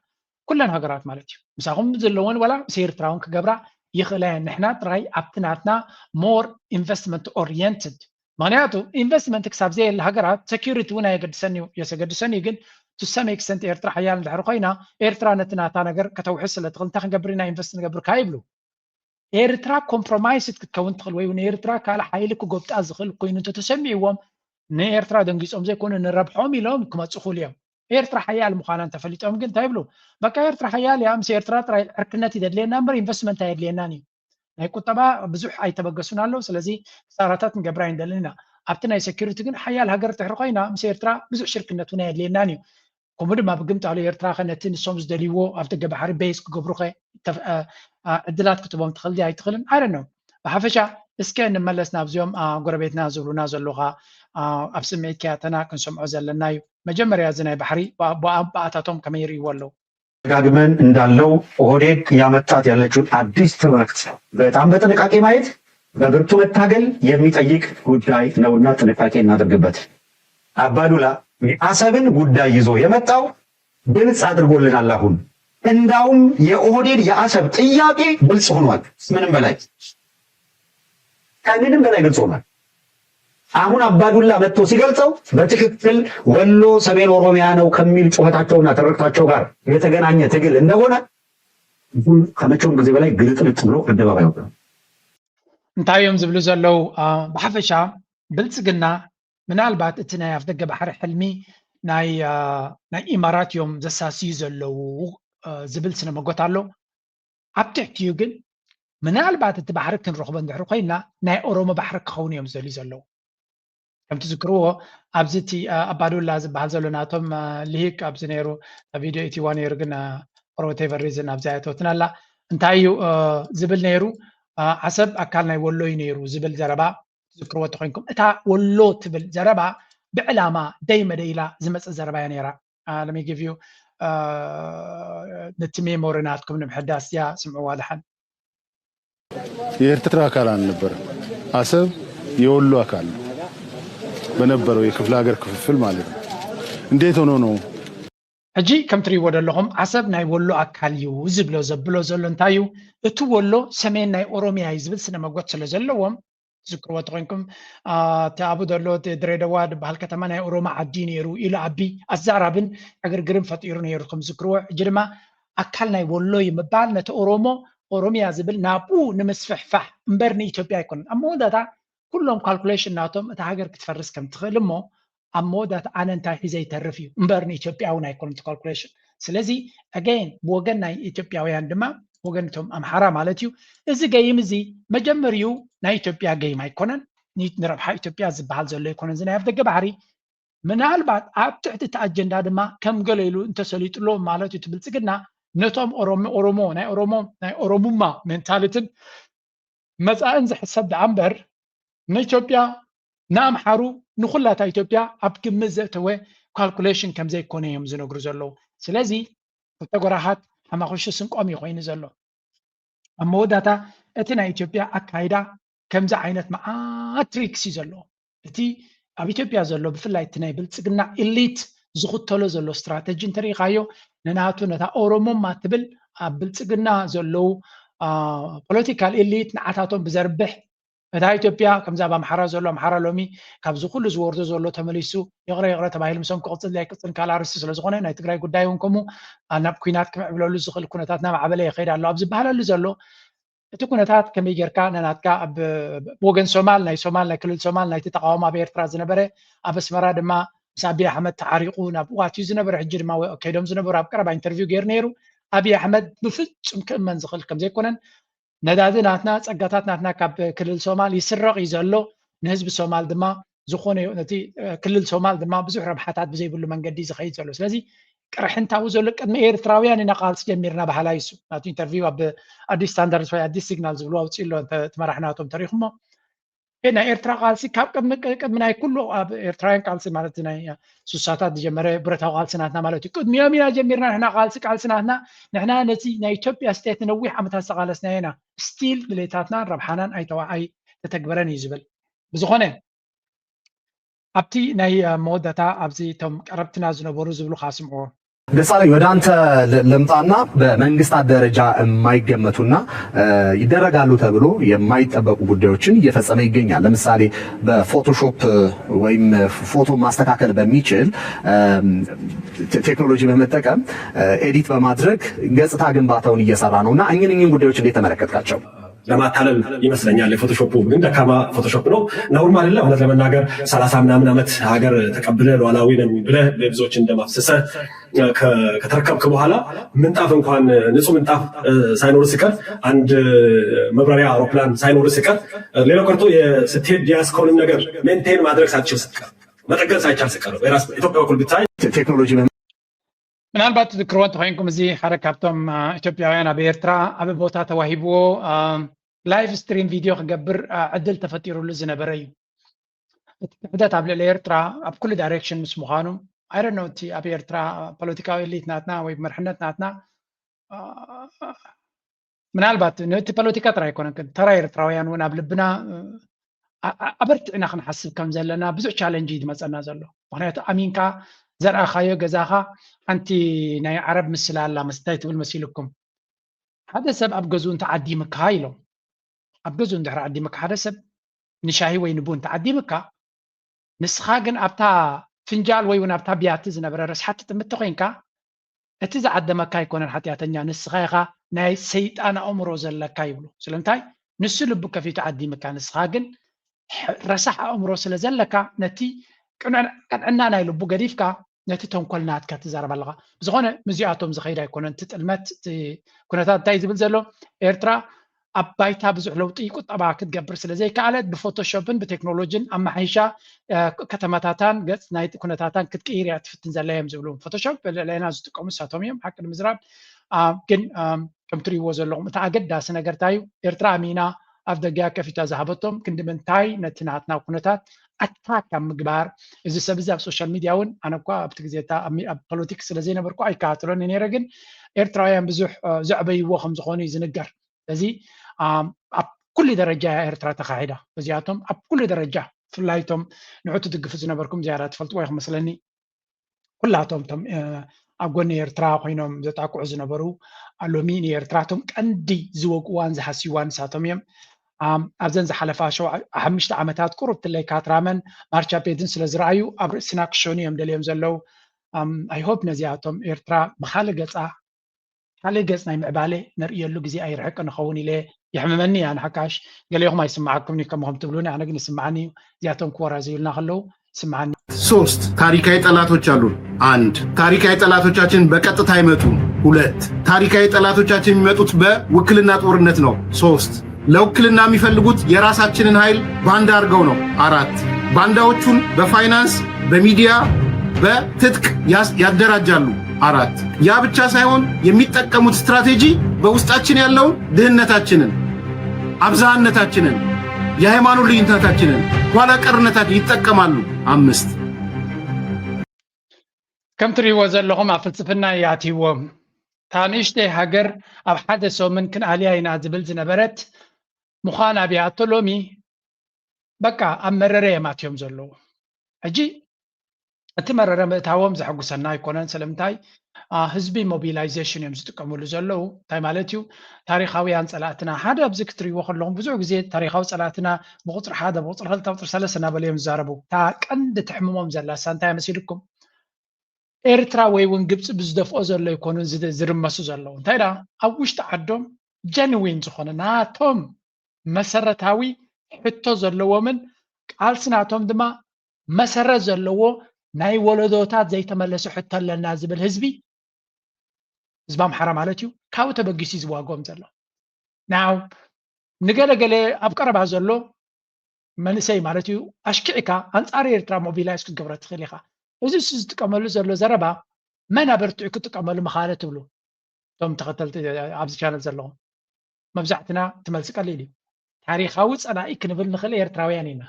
كلها هجرات مالتي مساهم زلون ولا مس إيرترا كجبرة يخلينا نحنا تراي أبتناتنا more investment oriented معناته investment كسب زي الهجرات security ونا يقدسني يسقدسني جن to some extent إيرترا حيال دحرقينا إيرترا نتنا تانجر كتوحس اللي تغل تاخن قبرنا invest نقبر كايبلو إيرترا compromise تكون تخلوي ونإيرترا كالا حيلك وجبت أزغل كوين أنت تسميهم نإيرترا دنجيس أم زي كون نربحهم يلهم كما تسخول يوم إيرترا حيال مخالن تفليت أم جن تايبلو بقى إيرترا حيال يا أمس إيرترا ترى أركنتي دليل نمبر investment هاي دليلناني ናይ ቁጠባ ብዙሕ ኣይተበገሱን ኣለው ስለዚ ሳራታት ንገብራይ እንደለና ኣብቲ ናይ ሴኩሪቲ ግን ሓያል ሃገር ትሕሪ ኮይና ምስ ኤርትራ ብዙሕ ሽርክነት እውን የድልየናን እዩ ከምኡ ድማ ብግምታሉ ኤርትራ ከነቲ ንሶም ዝደልይዎ ኣብ ደገ ባሕሪ ቤስ ክገብሩ ኸ ዕድላት ክትቦም ትኽእል ኣይትኽእልን ኣይ ዶንት ኖ ብሓፈሻ እስከ እንመለስ ናብዚኦም ጎረቤትና ዝብሉና ዘለኻ ኣብ ስምዒት ከያተና ክንሰምዖ ዘለና እዩ መጀመርያ እዚ ናይ ባሕሪ ብኣታቶም ከመይ ይርእይዎ ኣለው ደጋግመን እንዳለው ኦህዴድ ያመጣት ያለችውን አዲስ ትርክት በጣም በጥንቃቄ ማየት በብርቱ መታገል የሚጠይቅ ጉዳይ ነውና ጥንቃቄ እናደርግበት። አባዱላ የአሰብን ጉዳይ ይዞ የመጣው ግልጽ አድርጎልናል። አሁን እንዳውም የኦህዴድ የአሰብ ጥያቄ ግልጽ ሆኗል። ከምንም በላይ ግልጽ ሆኗል። አሁን አባዱላ መጥቶ ሲገልጸው በትክክል ወሎ ሰሜን ኦሮሚያ ነው ከሚል ጩኸታቸውና ተረክታቸው ጋር የተገናኘ ትግል እንደሆነ ከመቼውም ጊዜ በላይ ግልጥልጥ ብሎ አደባባይ ወጣ። እንታዮም ዝብሉ ዘለው ብሓፈሻ ብልጽግና ምናልባት እቲ ናይ ኣፍደገ ባሕሪ ሕልሚ ናይ ኢማራት እዮም ዘሳስዩ ዘለው ዝብል ስነ መጎት ኣሎ ኣብ ትሕቲኡ ግን ምናልባት እቲ ባሕሪ ክንረኽቦ እንድሕሪ ኮይና ናይ ኦሮሞ ባሕሪ ክኸውን እዮም ዝደልዩ ዘለው كم تذكروه أبزتي أبادول لازم بحزلو ناتهم ليك أبز نيرو فيديو إتيوان يرجنا روتي فريزن أبزايته تنالا انتايو زبل نيرو حسب أكلنا يولو ينيرو زبل زربا تذكروه تخينكم إتا ولو تبل زربا بعلامة دايما دايلا زمس الزربا ينيرا let me give you نتمي مورناتكم نمحداس يا سمعوا واضحا የኤርትራ አካል አልነበረ አሰብ የወሎ አካል በነበረው የክፍለ ሀገር ክፍፍል ማለት ነው። እንዴት ሆኖ ነው ሕጂ ከም ትሪእዎ ዘለኹም ዓሰብ ናይ ወሎ ኣካል እዩ ዝብሎ ዘብሎ ዘሎ እንታይ እዩ እቲ ወሎ ሰሜን ናይ ኦሮሚያ እዩ ዝብል ስነ መጎት ስለ ዘለዎም ትዝክርዎ ተኮይንኩም እቲ ኣብኡ ዘሎ ድሬዳዋ ዝበሃል ከተማ ናይ ኦሮሞ ዓዲ ነይሩ ኢሉ ዓቢ ኣዛራብን ዕግርግርን ፈጢሩ ነይሩ ከም ዝዝክርዎ ሕጂ ድማ ኣካል ናይ ወሎ ይምባል ነቲ ኦሮሚያ ዝብል ናብኡ ንምስፍሕፋሕ እምበር ንኢትዮጵያ ኣይኮነን ኣብ መወዳእታ ኩሎም ካልኩሌሽን ናቶም እቲ ሃገር ክትፈርስ ከም ትኽእል እሞ ኣብ መወዳእታ ኣነ እንታይ ሒዘ ይተርፍ እዩ እምበር ንኢትዮጵያ እውን ኣይኮነን እቲ ካልኩሌሽን ስለዚ ኣገይን ብወገን ናይ ኢትዮጵያውያን ድማ ወገን እቶም ኣምሓራ ማለት እዩ እዚ ገይም እዚ መጀመሪኡ ናይ ኢትዮጵያ ገይም ኣይኮነን ንረብሓ ኢትዮጵያ ዝበሃል ዘሎ ይኮነን ዝናይ ኣብ ደገ ባሕሪ ምናልባት ኣብ ትሕቲ እቲ ኣጀንዳ ድማ ከም ገለ ኢሉ እንተሰሊጥሎ ማለት እዩ ትብልፅግና ነቶም ኦሮሞ ናይ ኦሮሙማ ሜንታሊትን መፃእን ዝሕሰብ ደኣ እምበር ንኢትዮጵያ ንኣምሓሩ ንኩላታ ኢትዮጵያ ኣብ ግምት ዘእተወ ካልኩሌሽን ከም ዘይኮነ እዮም ዝነግሩ ዘለዉ ስለዚ ክልተ ጎራሃት ሓማኹሽ ስንቆም እዩ ኮይኑ ዘሎ ኣብ መወዳእታ እቲ ናይ ኢትዮጵያ ኣካይዳ ከምዚ ዓይነት መዓት ትሪክስ እዩ ዘለዎ እቲ ኣብ ኢትዮጵያ ዘሎ ብፍላይ እቲ ናይ ብልፅግና ኢሊት ዝኽተሎ ዘሎ ስትራቴጂ እንተሪኢኻዮ ንናቱ ነታ ኦሮሞማ ትብል ኣብ ብልፅግና ዘለው ፖለቲካል ኢሊት ንዓታቶም ብዘርብሕ እታ ኢትዮጵያ ከምዛ ኣብ ኣምሓራ ዘሎ ኣምሓራ ሎሚ ካብዚ ኩሉ ዝወርዶ ዘሎ ተመሊሱ ይቕረ ተባሂሉ ምሶም ክቕፅል ዘይቅፅል ካልኣርስቲ ስለዝኾነ ናይ ትግራይ ጉዳይ እውን ከምኡ ናብ ኩናት ክምዕብለሉ ዝኽእል ኩነታት ናማዕበለ ይኸይድ ኣሎ ኣብ ዝበሃለሉ ዘሎ እቲ ኩነታት ከመይ ጌርካ ነናትካ ኣብ ወገን ሶማል ናይ ክልል ሶማል ናይቲ ተቃዋሚ ኣብ ኤርትራ ዝነበረ ኣብ ኣስመራ ድማ ምስ ኣብይ ኣሕመድ ተዓሪቁ ናብ ዋትዩ ዝነበረ ሕጂ ድማ ከይዶም ዝነበሩ ኣብ ቀረባ ኢንተርቪው ገይሩ ነይሩ ኣብይ ኣሕመድ ብፍፁም ክእመን ዝኽእል ከም ዘይኮነን ነዳዲ ናትና ፀጋታት ናትና ካብ ክልል ሶማል ይስረቕ እዩ ዘሎ ንህዝቢ ሶማል ድማ ዝኾነ ነቲ ክልል ሶማል ድማ ብዙሕ ረብሓታት ብዘይብሉ መንገዲ ዝኸይድ ዘሎ ስለዚ ቅርሕንታዊ ዘሎ ቅድሚ ኤርትራውያን ኢና ቃልሲ ጀሚርና ባህላ ይሱ ናቱ ኢንተርቪው ኣብ ኣዲስ ስታንዳርድ ወይ ኣዲስ ሲግናል ዝብሉ ኣውፅኢሎ ትመራሕናቶም ተሪኹሞ ናይ ኤርትራ ቃልሲ ካብ ቅድሚ ናይ ኩሉ ኣብ ኤርትራውያን ቃልሲ ማለት ናይ ሱሳታት ዝጀመረ ብረታዊ ቃልሲ ናትና ማለት እዩ ቅድሚዮም ኢና ጀሚርና ንሕና ቃልሲ ናትና ንሕና ነቲ ናይ ኢትዮጵያ ስቴት ነዊሕ ዓመታት ዝተቃለስና ኢና ስቲል ድሌታትናን ረብሓናን ተተግበረን እዩ ዝብል ብዝኾነ ኣብቲ ናይ መወዳእታ ኣብዚ እቶም ቀረብትና ዝነበሩ ዝብሉ ካስምዕዎ ደሳለኝ ወደ አንተ ልምጣና በመንግስታት ደረጃ የማይገመቱና ይደረጋሉ ተብሎ የማይጠበቁ ጉዳዮችን እየፈጸመ ይገኛል። ለምሳሌ በፎቶሾፕ ወይም ፎቶ ማስተካከል በሚችል ቴክኖሎጂ በመጠቀም ኤዲት በማድረግ ገጽታ ግንባታውን እየሰራ ነውና እኚህን ጉዳዮች እንዴት ተመለከትካቸው? ለማታለል ይመስለኛል የፎቶሾፑ ግን ደካማ ፎቶሾፕ ነው። ነውም አይደለ እውነት ለመናገር 30 ምናምን ዓመት ሀገር ተቀብለ ሉዓላዊ ነን ብለህ ብዙዎች እንደማፍሰሰ ከተረከብክ በኋላ ምንጣፍ እንኳን ንጹህ ምንጣፍ ሳይኖር ሲቀር አንድ መብራሪያ አውሮፕላን ሳይኖር ሲቀር ሌላው ቀርቶ ስትሄድ ያስከውን ነገር ሜንቴን ማድረግ ሳትችል ሲቀር መጠገን ሳይቻል ሲቀር በራስ ኢትዮጵያ በኩል ብታይ ቴክኖሎጂ ምናልባት ትዝክርዎ እንተኮይንኩም እዚ ሓደ ካብቶም ኢትዮጵያውያን ኣብ ኤርትራ ኣብ ቦታ ተዋሂብዎ ላይቭ ስትሪም ቪድዮ ክገብር ዕድል ተፈጢሩሉ ዝነበረ እዩ እቲ ክሕደት ኣብ ልዕሊ ኤርትራ ኣብ ኩሉ ዳይሬክሽን ምስ ምዃኑ ኣይደኖ እቲ ኣብ ኤርትራ ፖለቲካዊ ኤሊት ናትና ወይ መርሕነት ናትና ምናልባት ነቲ ፖለቲካ ጥራይ ኣይኮነን ተራ ኤርትራውያን እውን ኣብ ልብና ኣበርቲዕና ክንሓስብ ከም ዘለና ብዙሕ ቻለንጅ ይመፀና ዘሎ ምክንያቱ ኣሚንካ ዘርአኻዮ ገዛኻ ሓንቲ ናይ ዓረብ ምስሊ ኣላ መስታይ ትብል መሲልኩም ሓደ ሰብ ኣብ ገዝኡ እንተዓዲምካ ኢሎም ኣብ ገዝኡ እንድሕር ዓዲምካ ሓደ ሰብ ንሻሂ ወይ ንቡን ተዓዲምካ ንስኻ ግን ኣብታ ፍንጃል ወይ እውን ኣብታ ቢያቲ ዝነበረ ረስሓቲ ጥምቲ ኮይንካ እቲ ዝዓደመካ ኣይኮነን ሓጢኣተኛ ንስኻ ኢኻ ናይ ሰይጣን ኣእምሮ ዘለካ ይብሉ ስለምንታይ ንሱ ልቡ ከፊቱ ዓዲምካ ንስኻ ግን ረሳሕ ኣእምሮ ስለ ዘለካ ነቲ ቅንዕና ናይ ልቡ ገዲፍካ ነቲ ተንኮል ናትካ ትዛረብ ኣለኻ ብዝኾነ ምዚኣቶም ዝኸይድ ኣይኮነን እቲ ጥልመት ኩነታት እንታይ ዝብል ዘሎ ኤርትራ ኣብ ባይታ ብዙሕ ለውጢ ቁጠባ ክትገብር ስለዘይከኣለት ብፎቶሾፕን ብቴክኖሎጂን ኣማሓይሻ ከተማታታን ገፅ ናይ ኩነታታን ክትቅይር እያ ትፍትን ዘላ እዮም ዝብሉ ፎቶሾፕ ልዕልና ዝጥቀሙ ንሳቶም እዮም ሓቂ ንምዝራብ ግን ከም ትሪእዎ ዘለኹም እቲ ኣገዳሲ ነገር እንታይ እዩ ኤርትራ ኣሚና ኣብ ደገያ ከፊታ ዝሃበቶም ክንዲ ምንታይ ነቲ ናትና ኩነታት ኣታክ ኣብ ምግባር እዚ ሰብ እዚ ኣብ ሶሻል ሚድያ እውን ኣነ እኳ ኣብቲ ግዜታ ኣብ ፖለቲክስ ስለዘይነበርኩ ኣይከታተሎን ነይረ ግን ኤርትራውያን ብዙሕ ዘዕበይዎ ከም ዝኾኑ እዩ ዝንገር ስለዚ ኣብ ኩሉ ደረጃ ኤርትራ ተካሒዳ እዚኣቶም ኣብ ኩሉ ደረጃ ብፍላይቶም ንዑ ትድግፉ ዝነበርኩም ዝያዳ ትፈልጥዎ ኢኹም መስለኒ ኩላቶም ቶም ኣብ ጎኒ ኤርትራ ኮይኖም ዘጣቅዑ ዝነበሩ ሎሚ ንኤርትራቶም ቀንዲ ዝወቅዋን ዝሓስይዋን ንሳቶም እዮም ኣብዘን ዝሓለፋ 5 ዓመታት ቁሩብ ትለይ ካትራመን ማርቻ ፔድን ስለ ዝረኣዩ ኣብ ርእስና ክሸኑ እዮም ደልዮም ዘለው ኣይሆፕ ነዚኣቶም ኤርትራ ብካልእ ገፃ على جسنا معبالي نريلو جزي أي رحك أنا خوني ليه يحممني أنا حكاش قال لي هم يسمعكم كم هم تقولون أنا قلني سمعني زياتهم كورا زيلنا خلو سمعني 3 ታሪካዊ ጠላቶች አሉን። 1 ታሪካዊ ጠላቶቻችን በቀጥታ አይመጡም። 2 ታሪካዊ ጠላቶቻችን የሚመጡት በውክልና ጦርነት ነው። 3 ለውክልና የሚፈልጉት የራሳችንን ኃይል ባንዳ አድርገው ነው። 4 ባንዳዎቹን በፋይናንስ በሚዲያ በትጥቅ ያደራጃሉ። 4 ያ ብቻ ሳይሆን የሚጠቀሙት ስትራቴጂ በውስጣችን ያለውን ድህነታችንን፣ አብዛሃነታችንን፣ የሃይማኖት ልዩነታችንን፣ ኋላ ቀርነታችንን ይጠቀማሉ። 5 كم تريوا زلهم فلسفنا ياتيوم تانيشتي هاجر أو حدا سومن كن عليها ينازبل زنبرت مخانا بيعطلومي بكا أمرري ماتيوم زلو أجي أتمرر متهاوم زحقو سناي كونان سلمتاي حزبي موبيلايزيشن يمزتقمولو زلو تاي مالتيو تاريخاويان صلاتنا حدا بذكر يوخلهم بزو غزي تاريخاو صلاتنا بقطر حدا بقطر 3 سنابليم زاربو تا قند تحممهم زلا سانتا مسيلكم ኤርትራ ወይ ውን ግብጽ ብዝደፍኦ ዘሎ ይኮኑን ዝርመሱ ዘለዉ እንታይ ዳ ኣብ ውሽጢ ዓዶም ጀንዊን ዝኾነ ናቶም መሰረታዊ ሕቶ ዘለዎምን ቃልስናቶም ድማ መሰረት ዘለዎ ናይ ወለዶታት ዘይተመለሰ ሕቶ ኣለና ዝብል ህዝቢ ህዝቢ ኣምሓራ ማለት እዩ ካብኡ ተበጊሱ ዝዋጎም ዘሎ ናው ንገለገለ ኣብ ቀረባ ዘሎ መንእሰይ ማለት እዩ ኣሽኪዕካ ኣንጻር ኤርትራ ሞቢላይዝ ክትገብረ ትኽእል ኢኻ እዚ ዝጥቀመሉ ዘሎ ዘረባ መን ኣበርቲዑ ክጥቀመሉ መኻለ ትብሉ ቶም ተኸተልቲ ኣብዚ ቻነል ዘለኹም መብዛሕትና ትመልሲ ቀሊል እዩ ታሪኻዊ ፀላኢ ክንብል ንኽእል ኤርትራውያን ኢና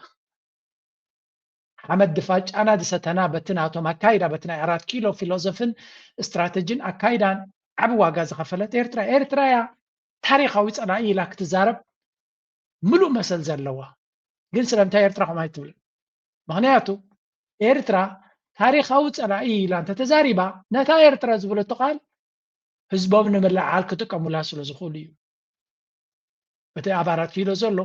ሓመድ ድፋ ጫና ዝሰተና በቲ ናቶም ኣካይዳ በቲ ናይ 4 ኪሎ ፊሎሶፍን ስትራቴጂን ኣካይዳን ዓብ ዋጋ ዝኸፈለት ኤርትራ እያ ታሪኻዊ ፀላኢ ኢላ ክትዛረብ ሙሉእ መሰል ዘለዋ ግን ስለምንታይ ኤርትራ ከምኡ ኣይትብል ምክንያቱ ኤርትራ ታሪኻዊ ፀላኢ ኢላ እንተተዛሪባ ነታ ኤርትራ ዝብለቶ ቃል ህዝቦም ንምልዓል ክጥቀሙላ ስለ ዝኽእሉ እዩ እቲ ኣብ 4 ኪሎ ዘሎ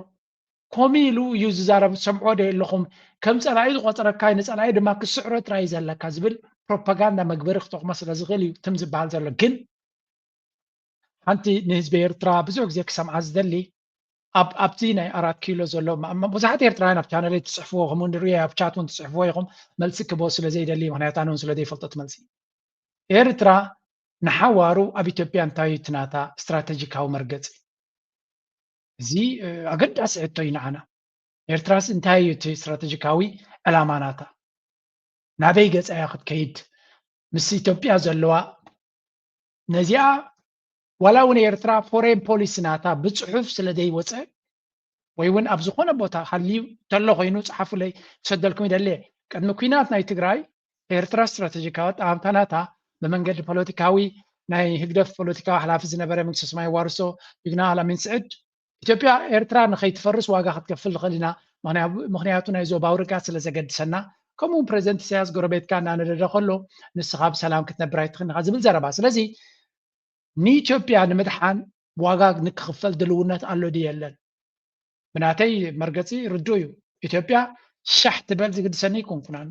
ከምኡ ኢሉ እዩ ዝዛረብ ሰምዖ ዶ የለኹም ከም ፀላኢ ዝቆፀረካ ንፀላኢ ድማ ክስዕሮ ጥራይ ዘለካ ዝብል ፕሮፓጋንዳ መግበሪ ክጠቕሞ ስለ ዝኽእል እዩ ትም ዝበሃል ዘሎ ግን ሓንቲ ንህዝቢ ኤርትራ ብዙሕ ግዜ ክሰምዓ ዝደሊ ኣብቲ ናይ 4 ኪሎ ዘሎ ብዙሓት ኤርትራውያን ኣብ ቻነለይ ትፅሕፍዎ ከምኡ ንሪኦ ኣብ ቻት እውን ትፅሕፍዎ ኢኹም መልሲ ክቦ ስለ ዘይደሊ ምክንያቱ ኣነ እውን ስለ ዘይፈልጦት መልሲ ኤርትራ ንሓዋሩ ኣብ ኢትዮጵያ እንታይ ትናታ ስትራቴጂካዊ መርገፂ እዚ ኣገዳሲ ሕቶ እዩ ንዓና ኤርትራስ እንታይ እዩ እቲ ስትራቴጂካዊ ዕላማ ናታ ናበይ ገፃ እያ ክትከይድ ምስ ኢትዮጵያ ዘለዋ ነዚኣ ዋላ እውን ኤርትራ ፎሬን ፖሊሲ ናታ ብፅሑፍ ስለ ዘይወፀ ወይ እውን ኣብ ዝኾነ ቦታ ሃልዩ ተሎ ኮይኑ ፀሓፉለይ ሰደልኩም ይደለ ቅድሚ ኩናት ናይ ትግራይ ኤርትራ ስትራቴጂካዊ ኣጠቃምታ ናታ ብመንገዲ ፖለቲካዊ ናይ ህግደፍ ፖለቲካዊ ሓላፊ ዝነበረ መንግስቲ ሰማይ ዋርሶ ይግና ኣላሚን ስዕድ ኢትዮጵያ ኤርትራ ንኸይትፈርስ ዋጋ ክትከፍል ንኽእል ኢና ምክንያቱ ናይ ዞባዊ ርግኣት ስለ ዘገድሰና ከምኡ ፕሬዚደንት ኢሳያስ ጎረቤትካ እናነደደ ከሎ ንስኻ ብሰላም ክትነብር ኣይትኽእልካ ዝብል ዘረባ ስለዚ ንኢትዮጵያ ንምድሓን ዋጋ ንክኽፈል ድልውነት ኣሎ ድዩ የለን ብናተይ መርገፂ ርድኡ እዩ ኢትዮጵያ ሻሕ ትበል ዝግድሰኒ ይኮንኩናኒ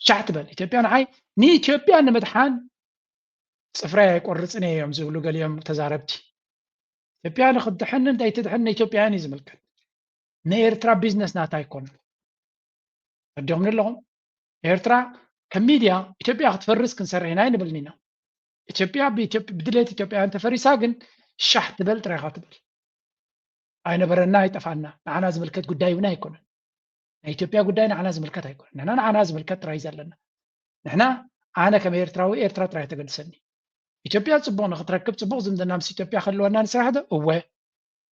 ሻሕ ትበል ኢትዮጵያ ንዓይ ንኢትዮጵያ ንምድሓን ፅፍራይ ኣይቆርፅን እየ እዮም ዝብሉ ገሊኦም ተዛረብቲ ኢትዮጵያ ንክትድሕን እንታይ ትድሕን ንኢትዮጵያውያን እዩ ዝምልከት ንኤርትራ ቢዝነስ ናታ ኣይኮነን ረዲኹም ኣለኹም ኤርትራ ከም ሚድያ ኢትዮጵያ ክትፈርስ ክንሰርሕ ኢና ይንብልኒ ኢና ኢትዮጵያ ብድሌት ኢትዮጵያውያን ተፈሪሳ ግን ሻሕ ትበል ጥራይኻ ትበል ኣይነበረና ኣይጠፋና ንዓና ዝምልከት ጉዳይ እውን ኣይኮነን ናይ ኢትዮጵያ ጉዳይ ንዓና ዝምልከት ኣይኮነን ንሕና ንዓና ዝምልከት ጥራይ ዘለና ንሕና ኣነ ከም ኤርትራዊ ኤርትራ ጥራይ ተገድሰኒ ኢትዮጵያ ፅቡቅ ንክትረክብ ፅቡቅ ዝምድና ምስ ኢትዮጵያ ክህልወና ንስራሕ ዶ እወ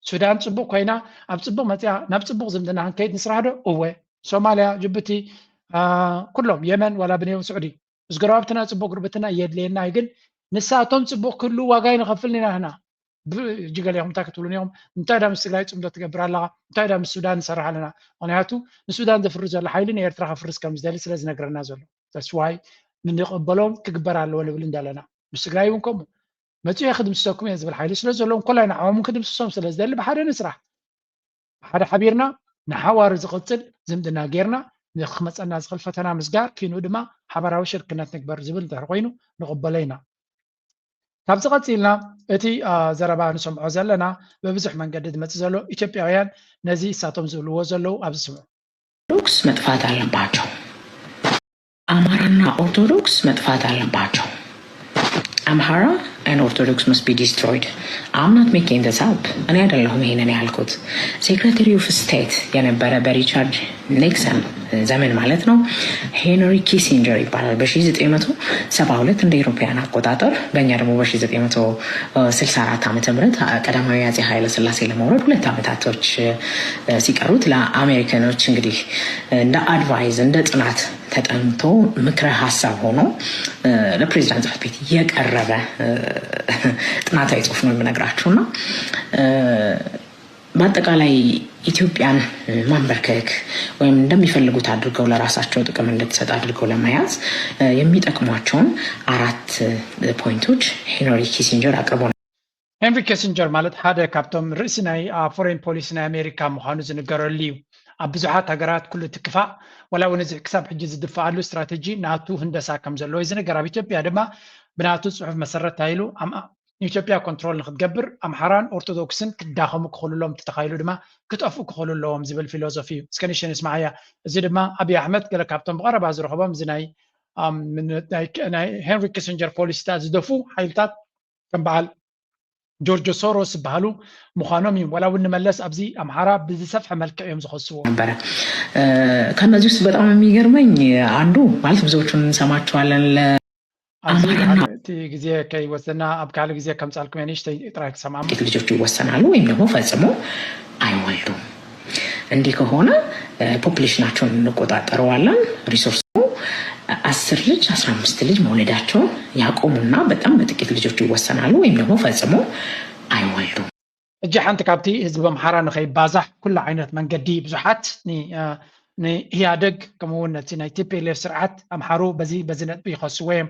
ሱዳን ፅቡቅ ኮይና ኣብ ፅቡቅ መፅያ ናብ ፅቡቅ ዝምድና ክንከይድ ንስራሕ ዶ እወ ሶማልያ ጅቡቲ ኩሎም የመን ዋላ ብንዮም ስዑዲ ምስ ጎረባብትና ፅቡቅ ጉርብትና የድልየና ግን ንሳቶም ፅቡቅ ክህሉ ዋጋ ይንኸፍል ኢና ንሕና ጅገሊኹም እንታይ ክትብሉን ኢኹም እንታይ ዳ ምስ ትግራይ ፅምዶ ትገብር ኣለኻ እንታይ ዳ ምስ ሱዳን ንሰርሕ ኣለና ምክንያቱ ንሱዳን ዘፍርስ ዘሎ ሓይሊ ንኤርትራ ከፍርስ ከም ዝደሊ ስለ ዝነግረና ዘሎ ተስዋይ ንንቕበሎም ክግበር ኣለዎ ንብል እንዳለና ምስ ትግራይ እውን ከምኡ መፅኡ ክድምስሰኩም እየ ዝብል ሓይሊ ስለ ዘለዎም ኮላይ ንዓዖም ክድምስሶም ስለ ዝደሊ ብሓደ ንስራሕ ብሓደ ሓቢርና ንሓዋሩ ዝቕፅል ዝምድና ጌርና ንክመፀና ዝኽእል ፈተና ምስጋርኪኑ ድማ ሓበራዊ ሽርክነት ንግበር ዝብል እንድሕር ኮይኑ ንቕበሎ ኢና ካብዚ ቀፂልና እቲ ዘረባ ንሰምዖ ዘለና በብዙሕ መንገዲ ዝመጽእ ዘሎ ኢትዮጵያውያን ነዚ እሳቶም ዝብልዎ ዘለው ኣብዚ ስምዑ። ኦርቶዶክስ መጥፋት አለባቸው። አማራና ኦርቶዶክስ መጥፋት አለባቸው። Amhara and Orthodox must be destroyed. I'm not making this up. እኔ አይደለሁም ይሄንን ያልኩት። ሴክሬታሪ ኦፍ ስቴት የነበረ በሪቻርድ ኒክሰን ዘመን ማለት ነው ሄንሪ ኪሲንጀር ይባላል። በ1972 እንደ ኢሮፓያን አቆጣጠር በእኛ ደግሞ በ1964 ዓመተ ምህረት ቀዳማዊ አፄ ኃይለ ሥላሴ ለመውረድ 2 ዓመታቶች ሲቀሩት ለአሜሪካኖች እንግዲህ እንደ አድቫይዝ እንደ ጥናት ተጠንቶ ምክረ ሀሳብ ሆኖ ለፕሬዚዳንት ጽሕፈት ቤት የቀረበ ጥናታዊ ጽሑፍ ነው የምነግራችሁና በአጠቃላይ ኢትዮጵያን ማንበርከክ ወይም እንደሚፈልጉት አድርገው ለራሳቸው ጥቅም እንድትሰጥ አድርገው ለመያዝ የሚጠቅሟቸውን 4 ፖይንቶች ሄንሪ ኪሲንጀር አቅርበው ሄንሪ ኪሲንጀር ማለት ሓደ ካብቶም ርእሲ ናይ ፎሬን ፖሊሲ ናይ አሜሪካ ምዃኑ ዝንገረሉ እዩ። ኣብ ብዙሓት ሃገራት ኩሉ ትክፋእ ወላ እውን እዚ ክሳብ ሕጂ ዝድፋኣሉ ስትራቴጂ ናቱ ህንደሳ ከም ዘለዎ እዚ ነገር ኣብ ኢትዮጵያ ድማ ብናቱ ፅሑፍ መሰረት ታይሉ ኢትዮጵያ ኮንትሮል ንክትገብር ኣምሓራን ኦርቶዶክስን ክዳኸሙ ክኽእሉሎም ተተኻይሉ ድማ ክጠፍኡ ክኽእሉ ኣለዎም ዝብል ፊሎሶፊ እዩ። እስከ ንሽን ስማዕያ እዚ ድማ ኣብይ ኣሕመድ ገለ ካብቶም ብቐረባ ዝረኸቦም እዚ ናይ ሄንሪ ኪሲንጀር ፖሊሲታት ዝደፉ ሓይልታት ከም በዓል ጆርጅ ሶሮስ ዝበሃሉ ምዃኖም እዩ። ወላ እውን ንመለስ ኣብዚ ኣምሓራ ብዝሰፍሐ መልክዕ እዮም ዝኸስዎ ነበረ። ከነዚህ ውስጥ በጣም የሚገርመኝ አንዱ ማለት ብዙዎቹን እንሰማቸዋለን እቲ ግዜ ከይወሰና ኣብ ካልእ ግዜ ከምፃልኩም ንእሽተይ ጥራይ ክሰማሙ ልጆች ይወሰናሉ ወይም ደግሞ ፈጽሞ አይወልዱም። እንዲህ ከሆነ ፖፑሌሽናቸውን እንቆጣጠረዋለን። ሪሶርስ 10 ልጅ 15 ልጅ መውለዳቸውን ያቆሙና በጣም በጥቂት ልጆች ይወሰናሉ ወይም ደግሞ ፈጽሞ አይወልዱም። እጂ ሓንቲ ካብቲ ህዝቢ ኣምሓራ ንኸይባዛሕ ኩሉ ዓይነት መንገዲ ብዙሓት ንኢህአደግ ከምኡውን ነቲ ናይ ቲፒኤልኤፍ ስርዓት ኣምሓሩ በዚ ነጥቢ ይኸስዎ እዮም።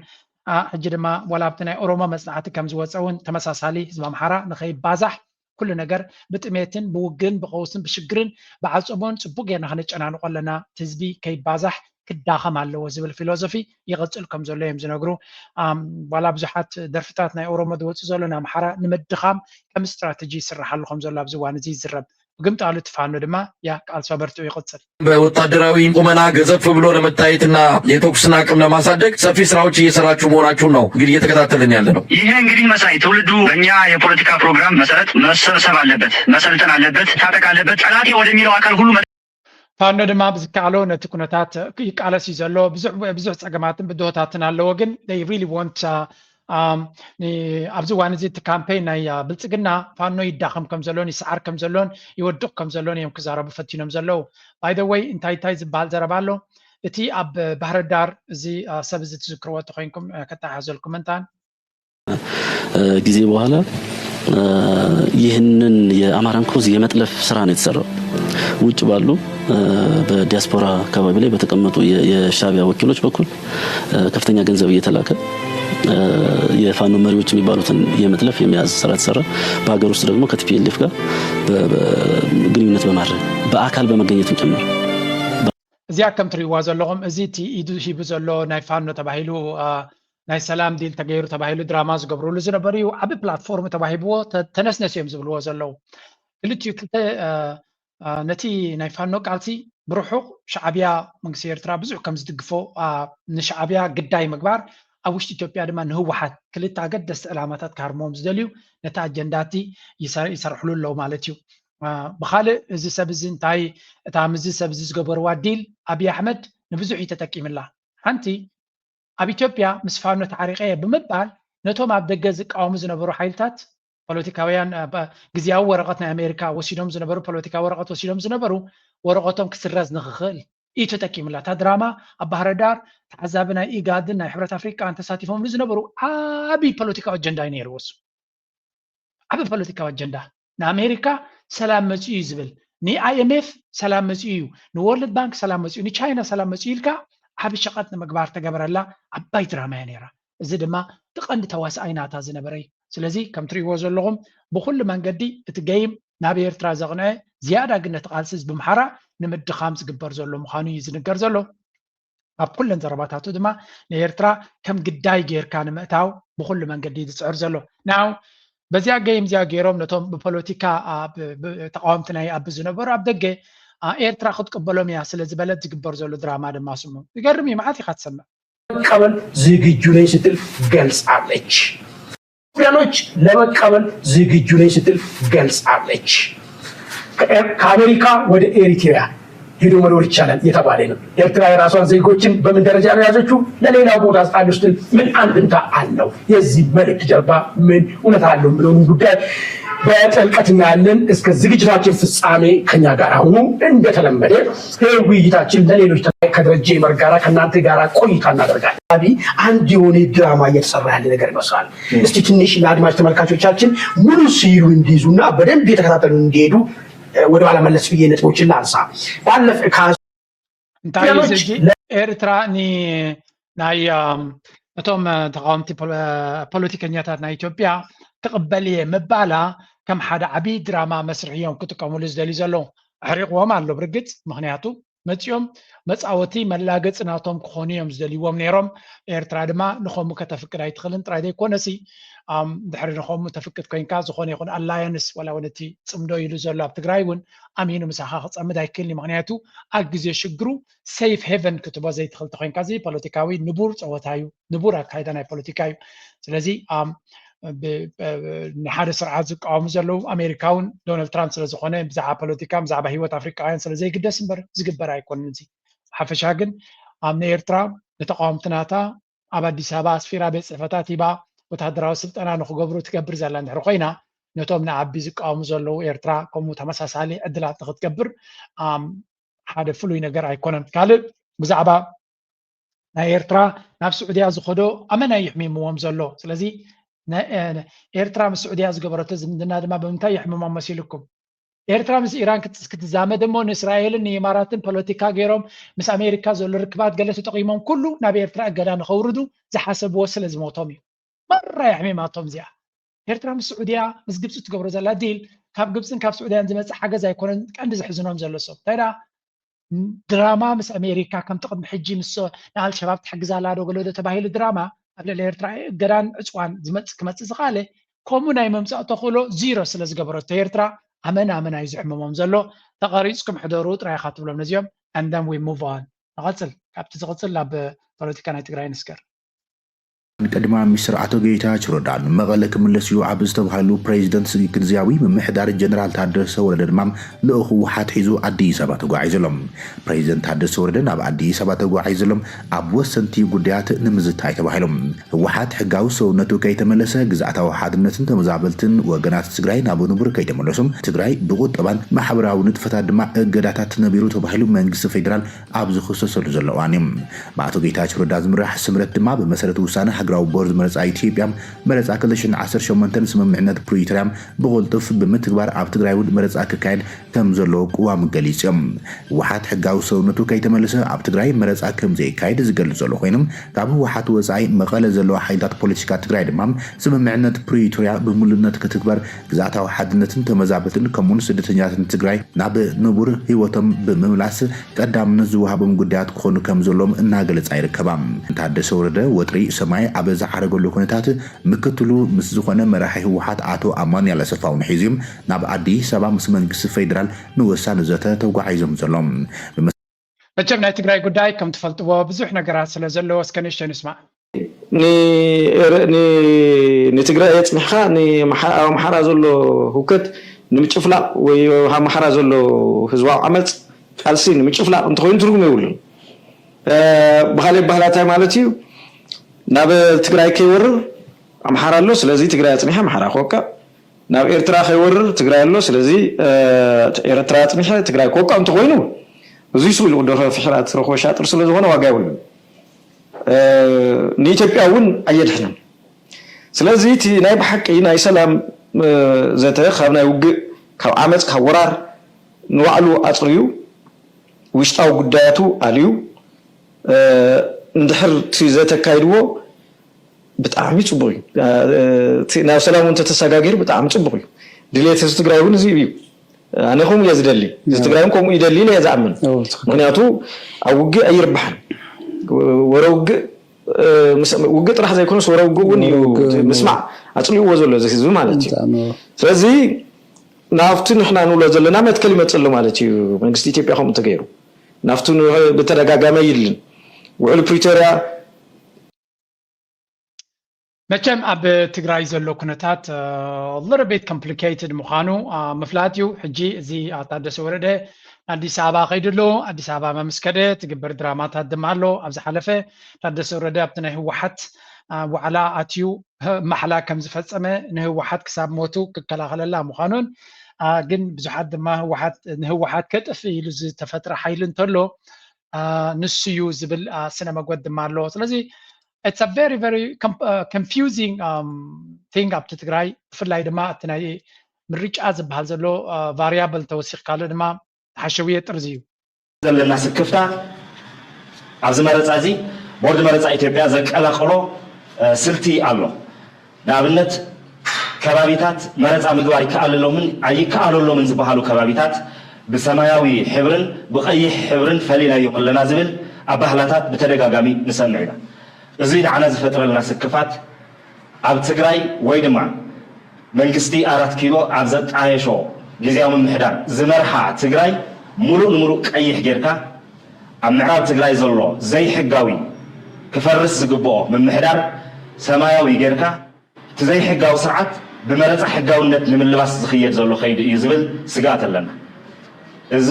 ሕጂ ድማ ወላ ኣብቲ ናይ ኦሮሞ መፅናዕቲ ከም ዝወፀ እውን ተመሳሳሊ ህዝቢ ኣምሓራ ንኸይባዛሕ ኩሉ ነገር ብጥሜትን ብውግን ብቀውስን ብሽግርን ብዓፀቦን ፅቡቅ ጌርና ከነጨናንቆ ኣለና እቲ ህዝቢ ከይባዛሕ ክዳኸም ኣለዎ ዝብል ፊሎሶፊ ይቕፅል ከም ዘሎ እዮም ዝነግሩ። ዋላ ብዙሓት ደርፍታት ናይ ኦሮሞ ዝወፁ ዘሎ ንኣምሓራ ንምድኻም ከም ስትራቴጂ ይስራሓሉ ከም ዘሎ ኣብዚ እዋን እዚ ይዝረብ። ግምጣሉ ትፋኖ ድማ ያ ቃልሷ በርቱ ይቅጽል። በወታደራዊ ቁመና ገዘፍ ብሎ ለመታየትና የተኩስን አቅም ለማሳደግ ሰፊ ስራዎች እየሰራችሁ መሆናችሁን ነው እንግዲህ እየተከታተልን ያለ ነው። ይሄ እንግዲህ መሳይ ትውልዱ በእኛ የፖለቲካ ፕሮግራም መሰረት መሰብሰብ አለበት፣ መሰልጠን አለበት፣ ታጠቅ አለበት። ጠላቴ ወደሚለው አካል ሁሉ ፋኖ ድማ ብዝከኣሎ ነቲ ኩነታት ይቃለስ እዩ ዘሎ። ብዙሕ ፀገማትን ብድሆታትን ኣለዎ። ግን they really want ኣብዚ እዋን እዚ እቲ ካምፔን ናይ ብልፅግና ፋኖ ይዳኸም ከም ዘሎን ይሰዓር ከም ዘሎን ይወድቕ ከም ዘሎን እዮም ክዛረቡ ፈቲኖም ዘለው። ባይ ዘ ወይ እንታይ ዝበሃል ዘረባ ኣሎ። እቲ ኣብ ባህረ ዳር እዚ ሰብ እዚ ትዝክርዎ ተኮይንኩም ከታሓዘልኩም እንታን ጊዜ በኋላ ይህንን የአማራን ኮዝ የመጥለፍ ስራ ነው የተሰራው። ውጭ ባሉ በዲያስፖራ አካባቢ ላይ በተቀመጡ የሻቢያ ወኪሎች በኩል ከፍተኛ ገንዘብ እየተላከ የፋኖ መሪዎች የሚባሉትን የመጥለፍ የመያዝ ስራ ተሰራ። በሀገር ውስጥ ደግሞ ከቲፒኤልኤፍ ጋር ግንኙነት በማድረግ በአካል በመገኘት ጭምር እዚያ ከም ትሪእዋ ዘለኹም እዚ እቲ ኢዱ ሂቡ ዘሎ ናይ ፋኖ ተባሂሉ ናይ ሰላም ዲል ተገይሩ ተባሂሉ ድራማ ዝገብርሉ ዝነበሩ እዩ። ዓብ ፕላትፎርም ተባሂብዎ ተነስነስ እዮም ዝብልዎ ዘለው። ክልቲኡ ክልተ ነቲ ናይ ፋኖ ቃልሲ ብርሑቕ ሻዕብያ መንግስቲ ኤርትራ ብዙሕ ከም ዝድግፎ ንሻዕብያ ግዳይ ምግባር ኣብ ውሽጢ ኢትዮጵያ ድማ ንህወሓት ክልተ ኣገደስቲ ዕላማታት ካርሞም ዝደልዩ ነቲ ኣጀንዳቲ ይሰርሕሉ ኣለዉ ማለት እዩ። ብካልእ እዚ ሰብ እዚ እንታይ እታ ምዚ ሰብ እዚ ዝገበርዋ ዲል ኣብይ ኣሕመድ ንብዙሕ እዩ ተጠቂምላ። ሓንቲ ኣብ ኢትዮጵያ ምስ ፋኖ ተዓሪቀ ብምባል ነቶም ኣብ ደገ ዝቃወሙ ዝነበሩ ሓይልታት ፖለቲካውያን ግዝያዊ ወረቐት ናይ ኣሜሪካ ወሲዶም ዝነበሩ ፖለቲካዊ ወረቐት ወሲዶም ዝነበሩ ወረቐቶም ክስረዝ ንክኽእል እዩ ተጠቂምላ። እታ ድራማ ኣብ ባህረ ዳር ተዓዛቢ ናይ ኢጋድን ናይ ሕብረት ኣፍሪቃን ተሳቲፎምሉ ዝነበሩ ዓብይ ፖለቲካዊ ኣጀንዳ እዩ ነይሩ። እሱ ዓብይ ፖለቲካዊ ኣጀንዳ ንኣሜሪካ ሰላም መፅኡ እዩ ዝብል፣ ንአይኤምኤፍ ሰላም መፅኡ እዩ፣ ንወርልድ ባንክ ሰላም መፅኡ፣ ንቻይና ሰላም መፅኡ ኢልካ ዓብይ ሸቐጥ ንምግባር ተገበረላ ዓባይ ድራማ እያ ነይራ። እዚ ድማ ትቐንዲ ተዋሳኣይ ናታ ዝነበረ እዩ። ስለዚ ከም ትሪእዎ ዘለኹም ብኩሉ መንገዲ እቲ ገይም ናብ ኤርትራ ዘቕንዐ ዝያዳ ግን ነቲ ቃልሲ ህዝቢ ኣምሓራ ንምድኻም ዝግበር ዘሎ ምዃኑ እዩ ዝንገር ዘሎ። ኣብ ኩለን ዘረባታቱ ድማ ንኤርትራ ከም ግዳይ ጌርካ ንምእታው ብኩሉ መንገዲ ዝፅዕር ዘሎ ናው በዚያ ዚያ ገይሮም ነቶም ብፖለቲካ ተቃወምቲ ናይ ኣብ ዝነበሩ ኣብ ደገ ኤርትራ ክትቀበሎም እያ ስለዝበለት ዝግበር ዘሎ ድራማ ድማ ስሙ ይገርም ይማዓት ኢኻ ትሰምዕ ለመቀበል ዝግጁ ነኝ ስትል ገልጻለች። ኢትዮጵያኖች ለመቀበል ዝግጁ ነኝ ስትል ገልጻለች። ከአሜሪካ ወደ ኤሪትሪያ ሄዶ መኖር ይቻላል የተባለ ነው። ኤርትራ የራሷን ዜጎችን በምን ደረጃ ነው ያዘችው? ለሌላው ቦታ አስጣል ውስጥ ምን አንድምታ አለው? የዚህ መልእክት ጀርባ ምን እውነት አለው ብለውን ጉዳይ በጥልቀት እናያለን። እስከ ዝግጅታችን ፍጻሜ ከኛ ጋር ሁኑ። እንደተለመደ ውይይታችን ለሌሎች ከደረጀ ይመር ጋራ ከእናንተ ጋር ቆይታ እናደርጋለን። አቢ አንድ የሆነ ድራማ እየተሰራ ያለ ነገር ይመስላል። እስቲ ትንሽ ለአድማጭ ተመልካቾቻችን ሙሉ ሲሉ እንዲይዙና በደንብ የተከታተሉ እንዲሄዱ ወደ ኋላ መለስ ብዬ ነጥቦችን ላንሳ። ባለፈ ኤርትራ ናይ እቶም ተቃወምቲ ፖለቲከኛታት ናይ ኢትዮጵያ ተቀበል ምባላ ከም ሓደ ዓብይ ድራማ መስርሕዮም ክጥቀምሉ ዝደልዩ ዘለዉ ሕሪቅዎም ኣሎ ብርግፅ ምክንያቱ መፅኦም መፃወቲ መላገፂ ናቶም ክኾኑ እዮም ዝደልይዎም ነይሮም ኤርትራ ድማ ንከምኡ ከተፍቅድ ኣይትኽእልን ጥራይ ዘይኮነሲ ድሕሪ ንከምኡ ተፍቅድ ኮይንካ ዝኾነ ይኹን ኣላያንስ ወላ እውን እቲ ፅምዶ ኢሉ ዘሎ ኣብ ትግራይ እውን ኣሚኑ ምሳኻ ክፀምድ ኣይክእልኒ ምክንያቱ ኣብ ግዜ ሽግሩ ሴፍ ሄቨን ክትቦ ዘይትኽእል ተኮይንካ እዚ ፖለቲካዊ ንቡር ፀወታ እዩ ንቡር ኣካይዳ ናይ ፖለቲካ እዩ ስለዚ ንሓደ ስርዓት ዝቃወሙ ዘለው ኣሜሪካውን ዶናልድ ትራምፕ ስለዝኾነ ብዛዕባ ፖለቲካ ብዛዕባ ሂወት ኣፍሪካውያን ስለዘይግደስ እምበር ዝግበር ኣይኮነን እዚ ሓፈሻ ግን ኣብ ንኤርትራ ንተቃወምትናታ ኣብ ኣዲስ ኣበባ ኣስፊራ ቤት ፅሕፈታት ሂባ ወታደራዊ ስልጠና ንክገብሩ ትገብር ዘላ እንድሕር ኮይና ነቶም ንዓቢ ዝቃወሙ ዘለው ኤርትራ ከምኡ ተመሳሳሊ ዕድላት ንክትገብር ሓደ ፍሉይ ነገር ኣይኮነን ካልእ ብዛዕባ ናይ ኤርትራ ናብ ስዑድያ ዝኸዶ ኣመና ይሕሚምዎም ዘሎ ስለዚ ኤርትራ ምስ ስዑድያ ዝገበረቶ ዝምድና ድማ ብምንታይ ይሕምሞም መሲልኩም ኤርትራ ምስ ኢራን ክትዛመድ እሞ ንእስራኤልን ንኢማራትን ፖለቲካ ገይሮም ምስ ኣሜሪካ ዘሎ ርክባት ገለ ተጠቂሞም ኩሉ ናብ ኤርትራ እገዳ ንኸውርዱ ዝሓሰብዎ ስለ ዝሞቶም እዩ መራ ይሕሚማቶም እዚኣ ኤርትራ ምስ ስዑድያ ምስ ግብፂ ትገብሮ ዘላ ዲል ካብ ግብፅን ካብ ስዑድያን ዝመፅእ ሓገዝ ኣይኮነን ቀንዲ ዝሕዝኖም ዘሎ ሰብ እንታይ ዳ ድራማ ምስ ኣሜሪካ ከም ቅድሚ ሕጂ ምስ ንኣልሸባብ ትሕግዛላ ዶ ገለ ዶ ተባሂሉ ድራማ ኣብ ልዕሊ ኤርትራ እገዳን ዕፅዋን ክመፅእ ዝኻኣለ ከምኡ ናይ ምምፃእ ተኽእሎ ዚሮ ስለ ዝገበረቶ ኤርትራ ኣመና እዩ ዝሕምሞም ዘሎ ተቐሪፅኩም ሕደሩ ጥራይካ ትብሎም ነዚኦም and then we move on ንቐፅል ካብቲ ዝቕፅል ናብ ፖለቲካ ናይ ትግራይ ንስገር ቀድማ ሚኒስትር አቶ ጌታቸው ረዳ መቀለ ክምለስ እዩ ኣብ ዝተባሃሉ ፕሬዚደንት ግዝያዊ ምምሕዳር ጀነራል ታደሰ ወረደ ድማ ልኡኹ ውሓት ሒዙ ኣዲስ ኣበባ ተጓዒዘሎም ፕሬዚደንት ታደሰ ወረደ ናብ ኣዲስ ኣበባ ተጓዒዘሎም ኣብ ወሰንቲ ጉዳያት ንምዝታይ ተባሂሎም ውሓት ሕጋዊ ሰውነቱ ከይተመለሰ ግዛእታዊ ሓድነትን ተመዛበልትን ወገናት ትግራይ ናብ ንቡር ከይተመለሱም ትግራይ ብቁጠባን ማሕበራዊ ንጥፈታት ድማ እገዳታት ነቢሩ ተባሂሉ መንግስቲ ፌደራል ኣብ ዝኽሰሰሉ ዘለዋን እዮም ብኣቶ ጌታቸው ረዳ ዝምራሕ ስምረት ድማ ብመሰረት ውሳነ ሃገራዊ ቦርድ መረፃ ኢትዮጵያ መረፃ 2018 ስምምዕነት ፕሪቶሪያ ብቁልጡፍ ብምትግባር ኣብ ትግራይ ውድ መረፃ ክካየድ ከም ዘሎ ቅዋም ገሊፆም ውሓት ሕጋዊ ሰውነቱ ከይተመለሰ ኣብ ትግራይ መረፃ ከም ዘይካየድ ዝገልጽ ዘሎ ኮይኖም ካብ ውሓት ወፃኢ መቐለ ዘለዎ ሓይልታት ፖለቲካ ትግራይ ድማ ስምምዕነት ፕሪቶሪያ ብምሉእነት ክትግበር ግዛእታዊ ሓድነትን ተመዛበልትን ከምኡን ስደተኛታት ትግራይ ናብ ንቡር ህይወቶም ብምምላስ ቀዳምነት ዝወሃቦም ጉዳያት ክኾኑ ከም ዘሎም እናገለጻ ይርከባ ታደሰ ወረደ ወጥሪ ሰማይ ኣብ ዝዓረገሉ ኩነታት ምክትሉ ምስ ዝኾነ መራሒ ህወሓት ኣቶ ኣማኑኤል ኣሰፋውን ሒዞም ናብ ኣዲስ ኣበባ ምስ መንግስቲ ፌደራል ንውሳነ ዘተ ተጓዒዞም ዘሎም መቸም ናይ ትግራይ ጉዳይ ከም ትፈልጥዎ ብዙሕ ነገራት ስለ ዘለዎ እስከ ንእሽተይ ንስማዕ ንትግራይ የፅኒሕካ ንኣምሓራ ዘሎ ህውከት ንምጭፍላቅ ወይ ኣምሓራ ዘሎ ህዝባዊ ዓመፅ ቃልሲ ንምጭፍላቅ እንተኮይኑ ትርጉም የብሉን ብካልእ ባህላታይ ማለት እዩ ናብ ትግራይ ከይወርር ኣምሓራ ኣሎ ስለዚ ትግራይ ኣፅኒሐ ኣምሓራ ክወቃ ናብ ኤርትራ ከይወርር ትግራይ ኣሎ ስለዚ ኤርትራ ኣፅኒሐ ትግራይ ክወቃ እንተኮይኑ እዚ ስሉ ደኸ ፍሕራት ረኾ ሻጥር ስለ ዝኾነ ዋጋ ይብሉን ንኢትዮጵያ እውን ኣየድሕንም ስለዚ እቲ ናይ ብሓቂ ናይ ሰላም ዘተ ካብ ናይ ውግእ ካብ ዓመፅ ካብ ወራር ንባዕሉ ኣፅርዩ ውሽጣዊ ጉዳያቱ ኣልዩ እንድሕር እቲ ዘተካይድዎ ብጣዕሚ ፅቡቅ እዩ ናብ ሰላም እውን ተተሰጋጊር ብጣዕሚ ፅቡቅ እዩ ድሌት ህዝቢ ትግራይ እውን እዚ እዩ ኣነ ከምኡ እየ ዝደሊ ህዝቢ ትግራይ እውን ከምኡ ይደሊ ኢለ እየ ዝኣምን ምክንያቱ ኣብ ውግእ ኣይርባሕን ወረውግ ውግ ጥራሕ ዘይኮነስ ወረውግ እውን እዩ ምስማዕ ኣፅልይዎ ዘሎ እዚ ህዝቢ ማለት እዩ ስለዚ ናፍቱ ንሕና ንብሎ ዘለና መትከል ይመፅሉ ማለት እዩ መንግስቲ ኢትዮጵያ ከምኡ ተገይሩ ናፍቱ ብተደጋጋሚ ይልን ውዕል ፕሪቶሪያ መቸም ኣብ ትግራይ ዘሎ ኩነታት a little bit complicated ምዃኑ መፍላትዩ ሕጂ እዚ ታደሰ ወረደ አዲስ አበባ ከይድሎ አዲስ አበባ መምስከደ ትግበር ድራማታት ድማ ኣሎ ኣብዝ ሓለፈ ታደሰ ወረደ ኣብቲ ናይ ህወሓት ዋዕላ ኣትዩ ማሕላ ከም ዝፈፀመ ንህወሓት ክሳብ ሞቱ ክከላኸለላ ምዃኑን ግን ብዙሓት ድማ ንህወሓት ከጥፍ ኢሉ ዝተፈጥረ ሓይሊ እንተሎ ንሱ እዩ ዝብል ስነ መግወድ ድማ ኣሎ ስለዚ it's a very very confusing thing ኣብቲ ትግራይ ብፍላይ ድማ እቲ ናይ ምርጫ ዝበሃል ዘሎ ቫሪያብል ተወሲኽካለ ድማ ሓሸውየ ጥርዝ እዩ ዘለና ስክፍታ ኣብዚ መረፃ እዚ ቦርድ መረፃ ኢትዮጵያ ዘቀላቀሎ ስልቲ ኣሎ ንኣብነት ከባቢታት መረፃ ምግባር ይከኣለሎምን ዝበሃሉ ከባቢታት ብሰማያዊ ሕብርን ብቀይሕ ሕብርን ፈሊናዮም ኣለና ዝብል ኣብ ባህላታት ብተደጋጋሚ ንሰምዕ ኢና እዚ ንዓና ዝፈጥረልና ስክፋት ኣብ ትግራይ ወይ ድማ መንግስቲ 4 ኪሎ ኣብ ዘጣየሾ ጊዜያዊ ምምሕዳር ዝመርሓ ትግራይ ሙሉእ ንሙሉእ ቀይሕ ጌርካ ኣብ ምዕራብ ትግራይ ዘሎ ዘይሕጋዊ ክፈርስ ዝግብኦ ምምሕዳር ሰማያዊ ጌርካ እቲ ዘይሕጋዊ ስርዓት ብመረፃ ሕጋውነት ንምልባስ ዝኽየድ ዘሎ ከይዲ እዩ ዝብል ስጋት ኣለና እዚ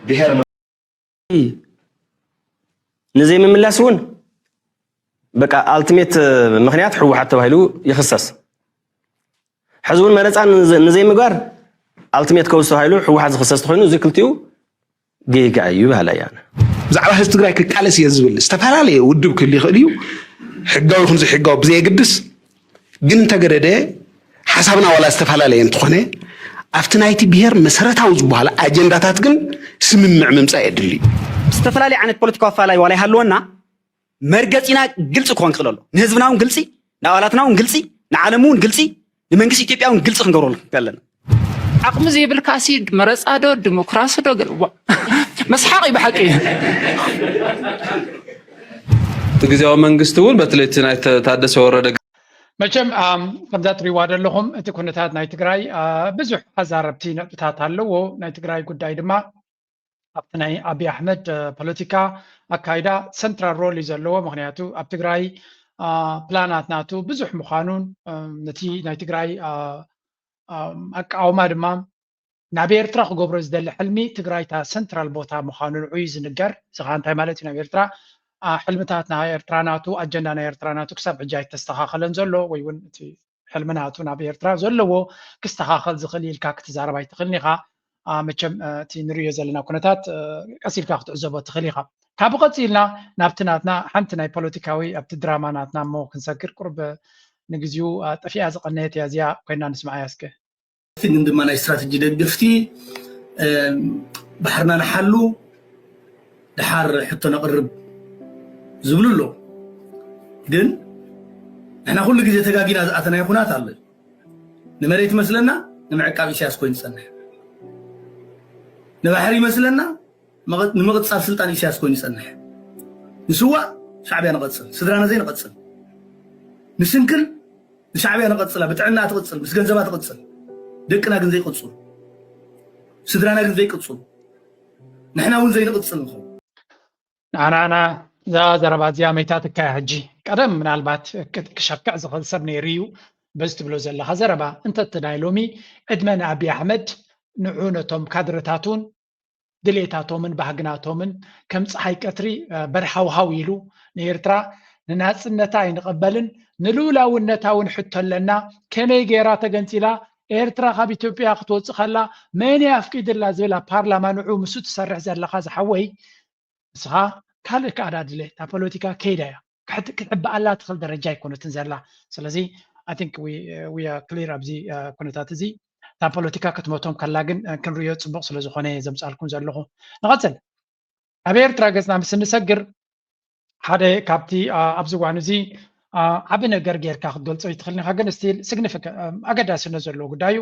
ብሄር ንዘይ ምምላስ እውን በቃ አልቲሜት ምክንያት ህወሓት ተባሂሉ ይኽሰስ ሕዝቡን መረፃ ንዘይ ምግባር አልቲሜት ከውስ ተባሂሉ ህወሓት ዝኽሰስ ኮይኑ እዚ ክልቲኡ ጌጋ እዩ ባህላ ያነ ብዛዕባ ህዝቢ ትግራይ ክቃለስ እየ ዝብል ዝተፈላለየ ውድብ ክህሉ ይኽእል እዩ ሕጋዊ ይኹን ዘይሕጋዊ ብዘየግድስ ግን እንተገደደ ሓሳብና ዋላ ዝተፈላለየ እንትኾነ ኣብቲ ናይቲ ብሄር መሰረታዊ ዝበሃሉ ኣጀንዳታት ግን ስምምዕ ምምፃእ የድሊ ዝተፈላለዩ ዓይነት ፖለቲካዊ ኣፈላላይ ዋላ ይሃልወና መርገፂና ግልፂ ክኾን ክኽእል ኣሎ ንህዝብና እውን ግልፂ ንኣባላትና እውን ግልፂ ንዓለም እውን ግልፂ ንመንግስቲ ኢትዮጵያ እውን ግልፂ ክንገብረሉ ኣለና ዓቕሚ ዘይብልካ ሲ መረፃ ዶ ዲሞክራሲ ዶ መስሓቅ እዩ ብሓቂ ጊዜያዊ መንግስቲ እውን በተለይ ናይ ታደሰ ወረደ መቸም ከምዛ ትሪእዋ ዘለኹም እቲ ኩነታት ናይ ትግራይ ብዙሕ ኣዛረብቲ ነጥብታት ኣለዎ ናይ ትግራይ ጉዳይ ድማ ኣብቲ ናይ ኣብይ ኣሕመድ ፖለቲካ ኣካይዳ ሰንትራል ሮል እዩ ዘለዎ ምክንያቱ ኣብ ትግራይ ፕላናት ናቱ ብዙሕ ምዃኑን ነቲ ናይ ትግራይ ኣቃውማ ድማ ናብ ኤርትራ ክገብሮ ዝደሊ ሕልሚ ትግራይ ታ ሰንትራል ቦታ ምዃኑን ዕዩ ዝንገር ስኻ እንታይ ማለት እዩ ናብ ኤርትራ ሕልምታት ናይ ኤርትራ ናቱ ኣጀንዳ ናይ ኤርትራ ናቱ ክሳብ ሕጂ ኣይተስተኻኸለን ዘሎ ወይ እውን እቲ ሕልሚ ናቱ ናብ ኤርትራ ዘለዎ ክስተኻኸል ዝኽእል ኢልካ ክትዛረብ ኣይትኽእልን ኢኻ መቸም እቲ ንሪኦ ዘለና ኩነታት ቀሲልካ ክትዕዘቦ ትኽእል ኢኻ ካብኡ ቀፂልና ናብቲ ናትና ሓንቲ ናይ ፖለቲካዊ ኣብቲ ድራማ ናትና እሞ ክንሰግር ቁርብ ንግዚኡ ጠፊኣ ዝቐነየት እያ እዚኣ ኮይና ንስማዓ ያስከ ግን ድማ ናይ ስትራቴጂ ደገፍቲ ባሕርና ንሓሉ ድሓር ሕቶ ነቕርብ ዝብሉ ኣሎ ግን ንሕና ኩሉ ግዜ ተጋጊና ዝኣተናዮ ኩናት ኣለ ንመሬት ይመስለና ንምዕቃብ ኢሳያስ ኮይኑ ዝፀንሕ ንባሕሪ ይመስለና ንምቕፃል ስልጣን ኢሳያስ ኮይኑ ይፀንሕ ንስዋእ ሻዕብያ ንቐፅል ስድራና ዘይ ንቐፅል ንስንክል ንሻዕብያ ንቐፅላ ብጥዕና ትቕፅል ምስ ገንዘባ ትቕፅል ደቅና ግን ዘይቅፅሉ ስድራና ግን ዘይቅፅሉ ንሕና እውን ዘይንቕፅል ንኸው ንዓናና እዛ ዘረባ እዚኣ መይታ ትካያ ሕጂ ቀደም ምናልባት ክሸክዕ ዝኽእል ሰብ ነይሩ እዩ በዚ ትብሎ ዘለካ ዘረባ እንተቲ ናይ ሎሚ ዕድመ ንኣብይ ኣሕመድ ንዑ ነቶም ካድረታቱን ድሌታቶምን ባህግናቶምን ከም ፀሓይ ቀትሪ በድሓውሃው ኢሉ ንኤርትራ ንናፅነታ ኣይንቐበልን ንልኡላውነታ እውን ሕቶ ኣለና ከመይ ገይራ ተገንፂላ ኤርትራ ካብ ኢትዮጵያ ክትወፅእ ከላ መን ኣፍቂድላ ዝብል ኣብ ፓርላማ ንዑ ምሱ ትሰርሕ ዘለካ ዝሓወይ ንስኻ ካልእ ከኣዳድለ እታ ፖለቲካ ከይዳ እያ ክትዕበኣላ ትኽእል ደረጃ ኣይኮነትን ዘላ ስለዚ ኣይ ቲንክ ዊ ክሊር ኣብዚ ኩነታት እዚ እታ ፖለቲካ ክትመቶም ከላ ግን ክንሪኦ ፅቡቅ ስለ ዝኾነ ዘምፃልኩም ዘለኹ ንቐፅል ኣብ ኤርትራ ገፅና ምስ ንሰግር ሓደ ካብቲ ኣብዚ እዋን እዚ ዓብ ነገር ጌርካ ክትገልፆ ይትኽእል ኢኻ ግን ስቲል ሲግኒፊካንት ኣገዳስነት ዘለዎ ጉዳዩ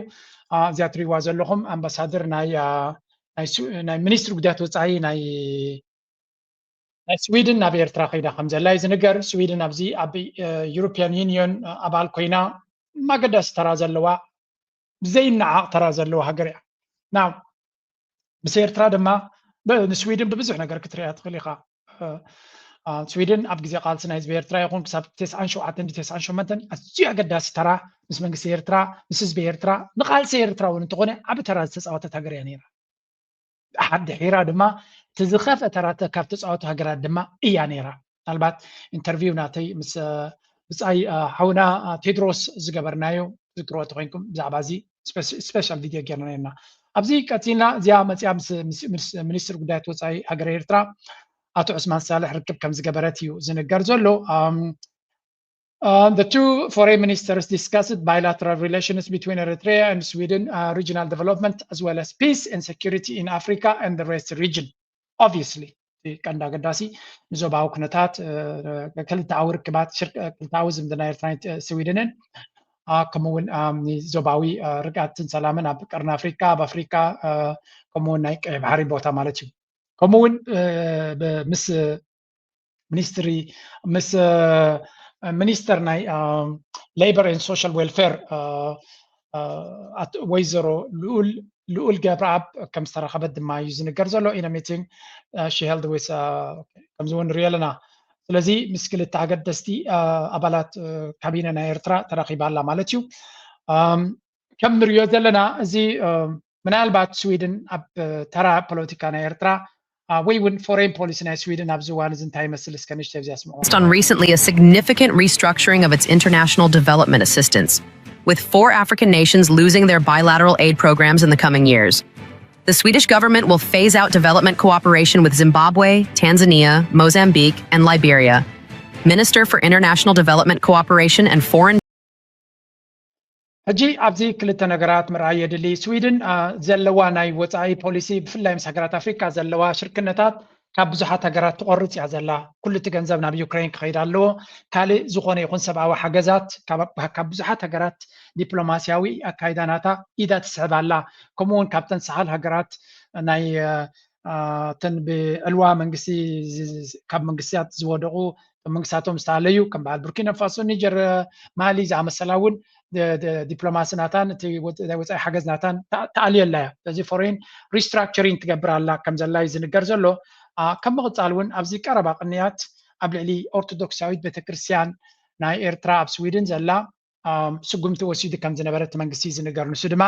እዚኣ ትሪእዋ ዘለኹም ኣምባሳደር ናይ ሚኒስትሪ ጉዳያት ወፃኢ ናይ سويدن ናብ ኤርትራ ከይዳ ከም ዘላ ዝንገር ስዊድን ኣብዚ ኣብ ዩሮፒያን ዩኒየን ኣባል ኮይና ማገዳስ ተራ ዘለዋ ብዘይነዓቕ ተራ ዘለዋ ሃገር እያ ናው ምስ ኤርትራ ድማ ንስዊድን ብብዙሕ ነገር ክትሪኣ ትኽእል ኢኻ ስዊድን ኣብ ግዜ ቃልሲ ናይ ህዝቢ ኤርትራ ይኹን ክሳብ 97 ኣዝዩ ኣገዳሲ ተራ ምስ መንግስቲ ኤርትራ ምስ ህዝቢ ኤርትራ ንቃልሲ ኤርትራ እውን እንተኾነ ዓብ ተራ ዝተፃወተት ሃገር እያ ነይራ ድሒራ ድማ تزخف أترات كافت صوت هجرات دما إيانيرا طلبات انترفيو ناتي مس أي حونا تيدروس زجبرنايو ذكروات وينكم زعبازي سبيشال فيديو جرناينا أبزي كاتينا زيا متيا مس منستر قدات وصاي هجر إيرترا أتو عثمان صالح ركب كم زجبراتيو زنجرزولو the two foreign ministers discussed bilateral relations between Eritrea and Sweden, regional development, as well as peace and security in Africa and the rest of the region. Obviously, كان قداسي نزوباو كنتات كل تعاور كبات شركة كل تعاوز من Eritrea سويدن كمون نزوباوي رجعت سلامنا بقرن أفريقيا بأفريقيا كمون نايك بحري بوتا مالتيو كمون بمس ministry مس minister ناي labor and social welfare ويزرو لول جابراب كم استراخبت ما يوزن جرزلو in a meeting she held with كم زون ريالنا ስለዚህ ምስክል ታገድ ደስቲ አባላት ካቢኔና ኤርትራ ተራኺባላ ማለትዩ ከም ንሪዮ ዘለና እዚ ምናልባት ስዊድን ኣብ ተራ ፖለቲካና ኤርትራ ወይ እውን ፎሬን ፖሊሲና ስዊድን ኣብ ዝዋን እንታይ መስል እስከንሽ ተብዚያ ስምዖ on recently a significant restructuring of its international development assistance, with 4 African nations losing their bilateral aid programs in the coming years. The Swedish government will phase out development cooperation with Zimbabwe, Tanzania, Mozambique, and Liberia. Minister for International Development Cooperation and Foreign ሕጂ ኣብዚ ክልተ ነገራት ምርኣይ የድሊ ስዊድን ዘለዋ ናይ ወፃኢ ፖሊሲ ብፍላይ ምስ ሃገራት ኣፍሪካ ዘለዋ ሽርክነታት ካብ ብዙሓት ሃገራት ትቆርፅ እያ ዘላ ኩሉ እቲ ገንዘብ ናብ ዩክሬን ክኸይድ ኣለዎ ካልእ ዝኾነ ይኹን ሰብኣዊ ሓገዛት ካብ ብዙሓት ሃገራት ዲፕሎማስያዊ ኣካይዳናታ ኢዳ ትስሕብ ኣላ ከምኡውን ካብተን ሰሓል ሃገራት ናይ ተን ብዕልዋ መንግስቲ ካብ መንግስትያት ዝወደቑ መንግስታቶም ዝተሃለዩ ከም በዓል ቡርኪና ፋሶ ኒጀር ማሊ ዝኣመሰላ እውን ዲፕሎማሲ ናታን እቲ ወፃኢ ሓገዝ ናታን ተኣልየላ እያ ስለዚ ፎሬን ሪስትራክቸሪንግ ትገብር ኣላ ከም ዘላ እዩ ዝንገር ዘሎ ከም ምቕፃል እውን ኣብዚ ቀረባ ቅንያት ኣብ ልዕሊ ኦርቶዶክሳዊት ቤተክርስትያን ናይ ኤርትራ ኣብ ስዊድን ዘላ ስጉምቲ ወሲዱ ከም ዝነበረ እቲ መንግስቲ ዝንገር ንሱ ድማ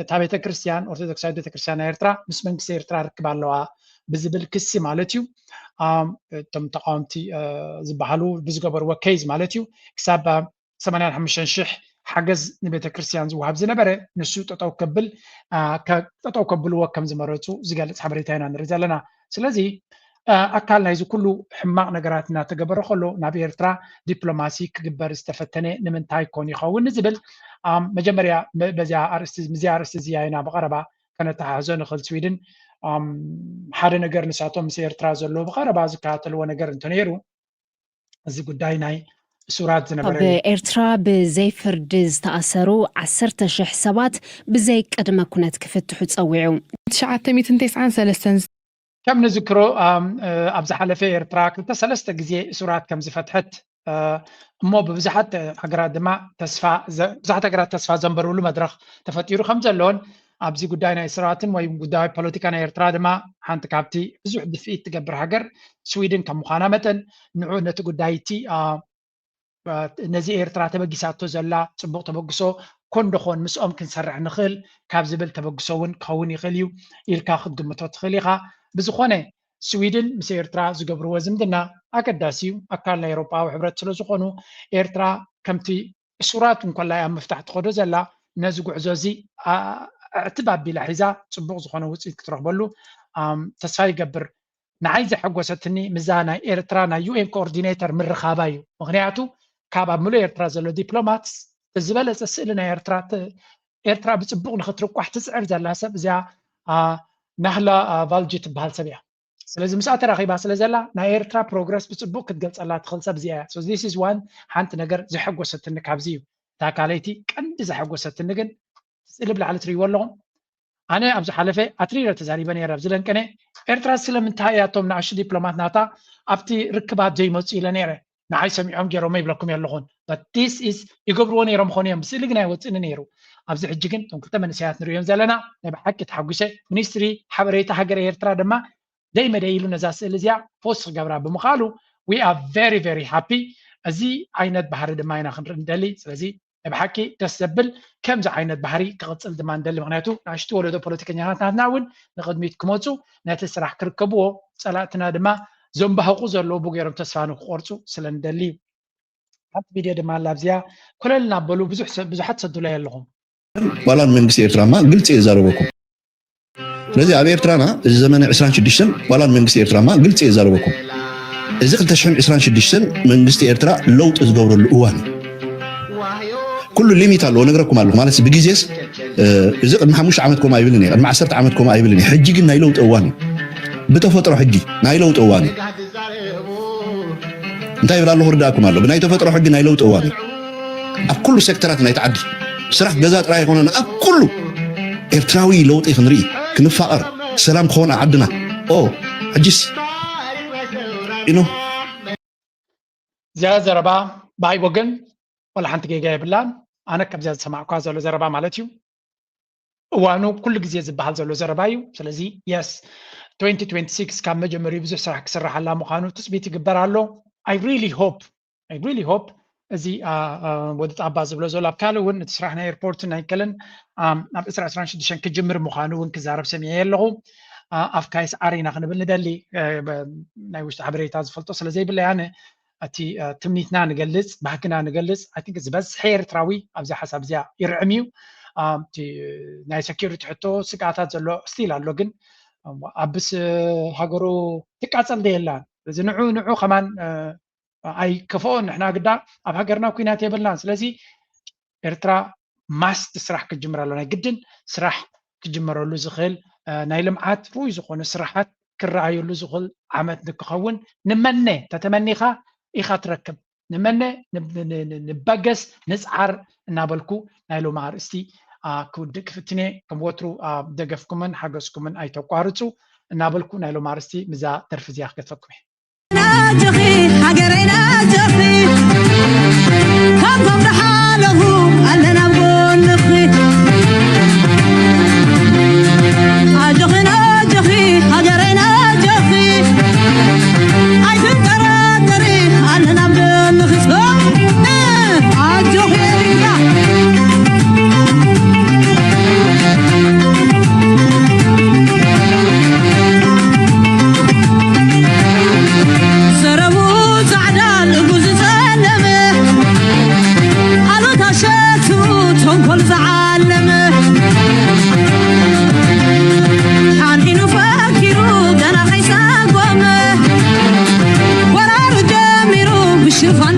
እታ ቤተክርስትያን ኦርቶዶክሳዊት ቤተክርስትያን ናይ ኤርትራ ምስ መንግስቲ ኤርትራ ርክብ ኣለዋ ብዝብል ክሲ ማለት እዩ እቶም ተቃወምቲ ዝበሃሉ ብዝገበርዎ ኬዝ ማለት እዩ ክሳብ 85,000 ሓገዝ ንቤተክርስትያን ዝውሃብ ዝነበረ ንሱ ጠጠው ከብልዎ ከም ዝመረፁ ዝገልፅ ሓበሬታ ኢና ንርኢ ዘለና ስለዚ ኣካል ናይዚ ኩሉ ሕማቕ ነገራት እናተገበረ ከሎ ናብ ኤርትራ ዲፕሎማሲ ክግበር ዝተፈተነ ንምንታይ ኮን ይኸውን ዝብል መጀመርያ በዚያ ኣርእስቲ እዚኣ ኢና ብቐረባ ከነተሓሕዞ ንኽእል ስዊድን ሓደ ነገር ንሳቶም ምስ ኤርትራ ዘሎ ብቐረባ ዝከታተልዎ ነገር እንተነይሩ እዚ ጉዳይ ናይ ሱራት ዝነበረ በኤርትራ ብዘይ ፍርዲ ዝተኣሰሩ 10,000 ሰባት ብዘይ ቅድመ ኩነት ክፍትሑ ፀዊዑ 993 ከም ንዝክሮ ኣብ ዝሓለፈ ኤርትራ 2-3 ግዜ ሱራት ከም ዝፈትሐት እሞ ብብዙሓት ሃገራት ድማ ብዙሓት ሃገራት ተስፋ ዘንበርብሉ መድረክ ተፈጢሩ ከም ዘለዎን ኣብዚ ጉዳይ ናይ ስራትን ወይ ጉዳይ ፖለቲካ ናይ ኤርትራ ድማ ሓንቲ ካብቲ ብዙሕ ድፍኢት ትገብር ሃገር ስዊድን ከም ምዃና መጠን ንዑ ነቲ ጉዳይ እቲ ነዚ ኤርትራ ተበጊሳቶ ዘላ ፅቡቅ ተበግሶ ኮንዶኾን ምስኦም ክንሰርሕ ንኽእል ካብ ዝብል ተበግሶ እውን ክኸውን ይኽእል እዩ ኢልካ ክትግምቶ ትኽእል ኢኻ ብዝኾነ ስዊድን ምስ ኤርትራ ዝገብርዎ ዝምድና ኣገዳሲ እዩ ኣካል ናይ ኤውሮጳዊ ሕብረት ስለ ዝኾኑ ኤርትራ ከምቲ ሱራት እንኮላይ ኣብ ምፍታሕ ትኸዶ ዘላ ነዚ ጉዕዞ እዚ እትባቢላ ሒዛ ፅቡቅ ዝኾነ ውፅኢት ክትረክበሉ ተስፋ ይገብር ንዓይ ዘሐጎሰትኒ ምዛ ናይ ኤርትራ ናይ ዩኤን ኮኦርዲኔተር ምርኻባ እዩ ምክንያቱ ካብ ኣብ ሙሉእ ኤርትራ ዘሎ ዲፕሎማት ዝበለፀ ስእሊ ናይ ኤርትራ ብፅቡቅ ንክትርቋሕ ትፅዕር ዘላ ሰብ እዚኣ ናህላ ቫልጂ ትበሃል ሰብ እያ ስለዚ ምስኣ ተራኺባ ስለ ዘላ ናይ ኤርትራ ፕሮግረስ ብፅቡቅ ክትገልፀላ ትኽእል ሰብ እዚኣ እያ ዚስ ኢዝ ዋን ሓንቲ ነገር ዘሐጎሰትኒ ካብዚ እዩ እታ ካልይቲ ቀንዲ ዘሐጎሰትኒ ግን ስእሊ ብላዕሊ ትርእይዎ ኣለኹም أنا أبز حلفة أتريد تزاريبا يا رب زلن كني إرترا سلم انتهى أتوم نعش دبلومات ناتا أبتي ركبات زي موت إلى نيره نعي سمعهم جرو ما يبلكم يلغون but this is يقبرون يرم خونيهم بس اللي جنا وتسن نيرو أبز حجكن تنقل تمن ساعات نريهم زلنا نبحك تحققش منستري حبريت حجر إرترا دما دايما دايلو نزاس إلزيا فوس جبرا بمخالو we are very very happy أزي عينات بحر دما ينا خنر ندلي سلزي بحكي تسبل كم ز عينات بحري كقصل دما ندلي مغنياتو نعشتو ولدو بوليتيكنيات ناون نقدميت كموتو ناتسرح كركبو صلاتنا دما زوم بحقو زلو بوغيرم تسفانو قرصو سلندلي حتى فيديو دما لابزيا كلنا بلو بزحت سدولا يلهم والله መንግስት ኤርትራማ ግልጽ የዛረበኩም ስለዚህ ኣብ ኤርትራና እዚ ዘመን 26 والله መንግስት ኤርትራማ ግልጽ የዛረበኩም እዚ 2026 መንግስት ኤርትራ ለውጥ ዝገብረሉ እዋን ኩሉ ሊሚት አለው ነገርኩም አለው ማለት በጊዜስ እዚ ቅድሚ 5 ዓመት ኮማ ይብልኒ ቅድሚ 10 ዓመት ኮማ ይብልኒ ሕጂ ግን ናይ ለውጥ እዋን بتفطر حجي نايلو طواني انت يبلا الله رداكم الله بناي تفطر حجي نايلو طواني كل سيكترات نايتعدي سرح جزات راي هنا كله ارتراوي لوطي خنري كنفقر سلام خونا عدنا او حجيس انو زياد زربا باي وجن ولا حنت جاي بلان انا كبزاد سمعكوا زلو زربا مالتيو وانو كل جزيه زبحال زلو زربايو سلازي يس 2026 كان مجمري بزح سرح كسرح على مخانو تثبيت يقبر له I really hope زي ودت عباس بلو زولا بكالو ون تسرحنا ايربورت نايكلن اب اسرع اسرع شدشان كجمر مخانو ون كزارب سميه له افكايس ارينا خنبل ندلي ناي وشت حبريتاز فلطو سلازي بلا يعني اتي تمنيتنا نجلس بحكنا نجلس I think بس حير تراوي ابزي حساب زي يرعميو تي ناي سكيورتي حتو سقاطات زلو ستيل على لوجن أبس هاجرو تكاسل ديلان لذا نعو كمان أي كفون إحنا قدام أب هاجرنا كوينات يبلان سلزي إرترا ماس تسرح كجمرة لنا جدا سرح كجمرة لزخل نايلم عات روي زخون سرحات كرعي لزخل عمت نكخون نمنى تتمنى خا إخا تركب نمنى نبجس نسعر نابلكو نايلو معرستي كودك فتني كم وترو دقفكمن حقسكمن أي توقارتو نابلكو نايلو مارستي مزا ترفزي أخ كتفكمي ناجخي حجرنا جخي كم رحاله ألنا بونخي أجخي ناجخي حجرنا جخي أي ترى ألنا بونخي أجخي كل زعلم حين فاكروا دنا خيسا قوم ورا رجامروا بالشفان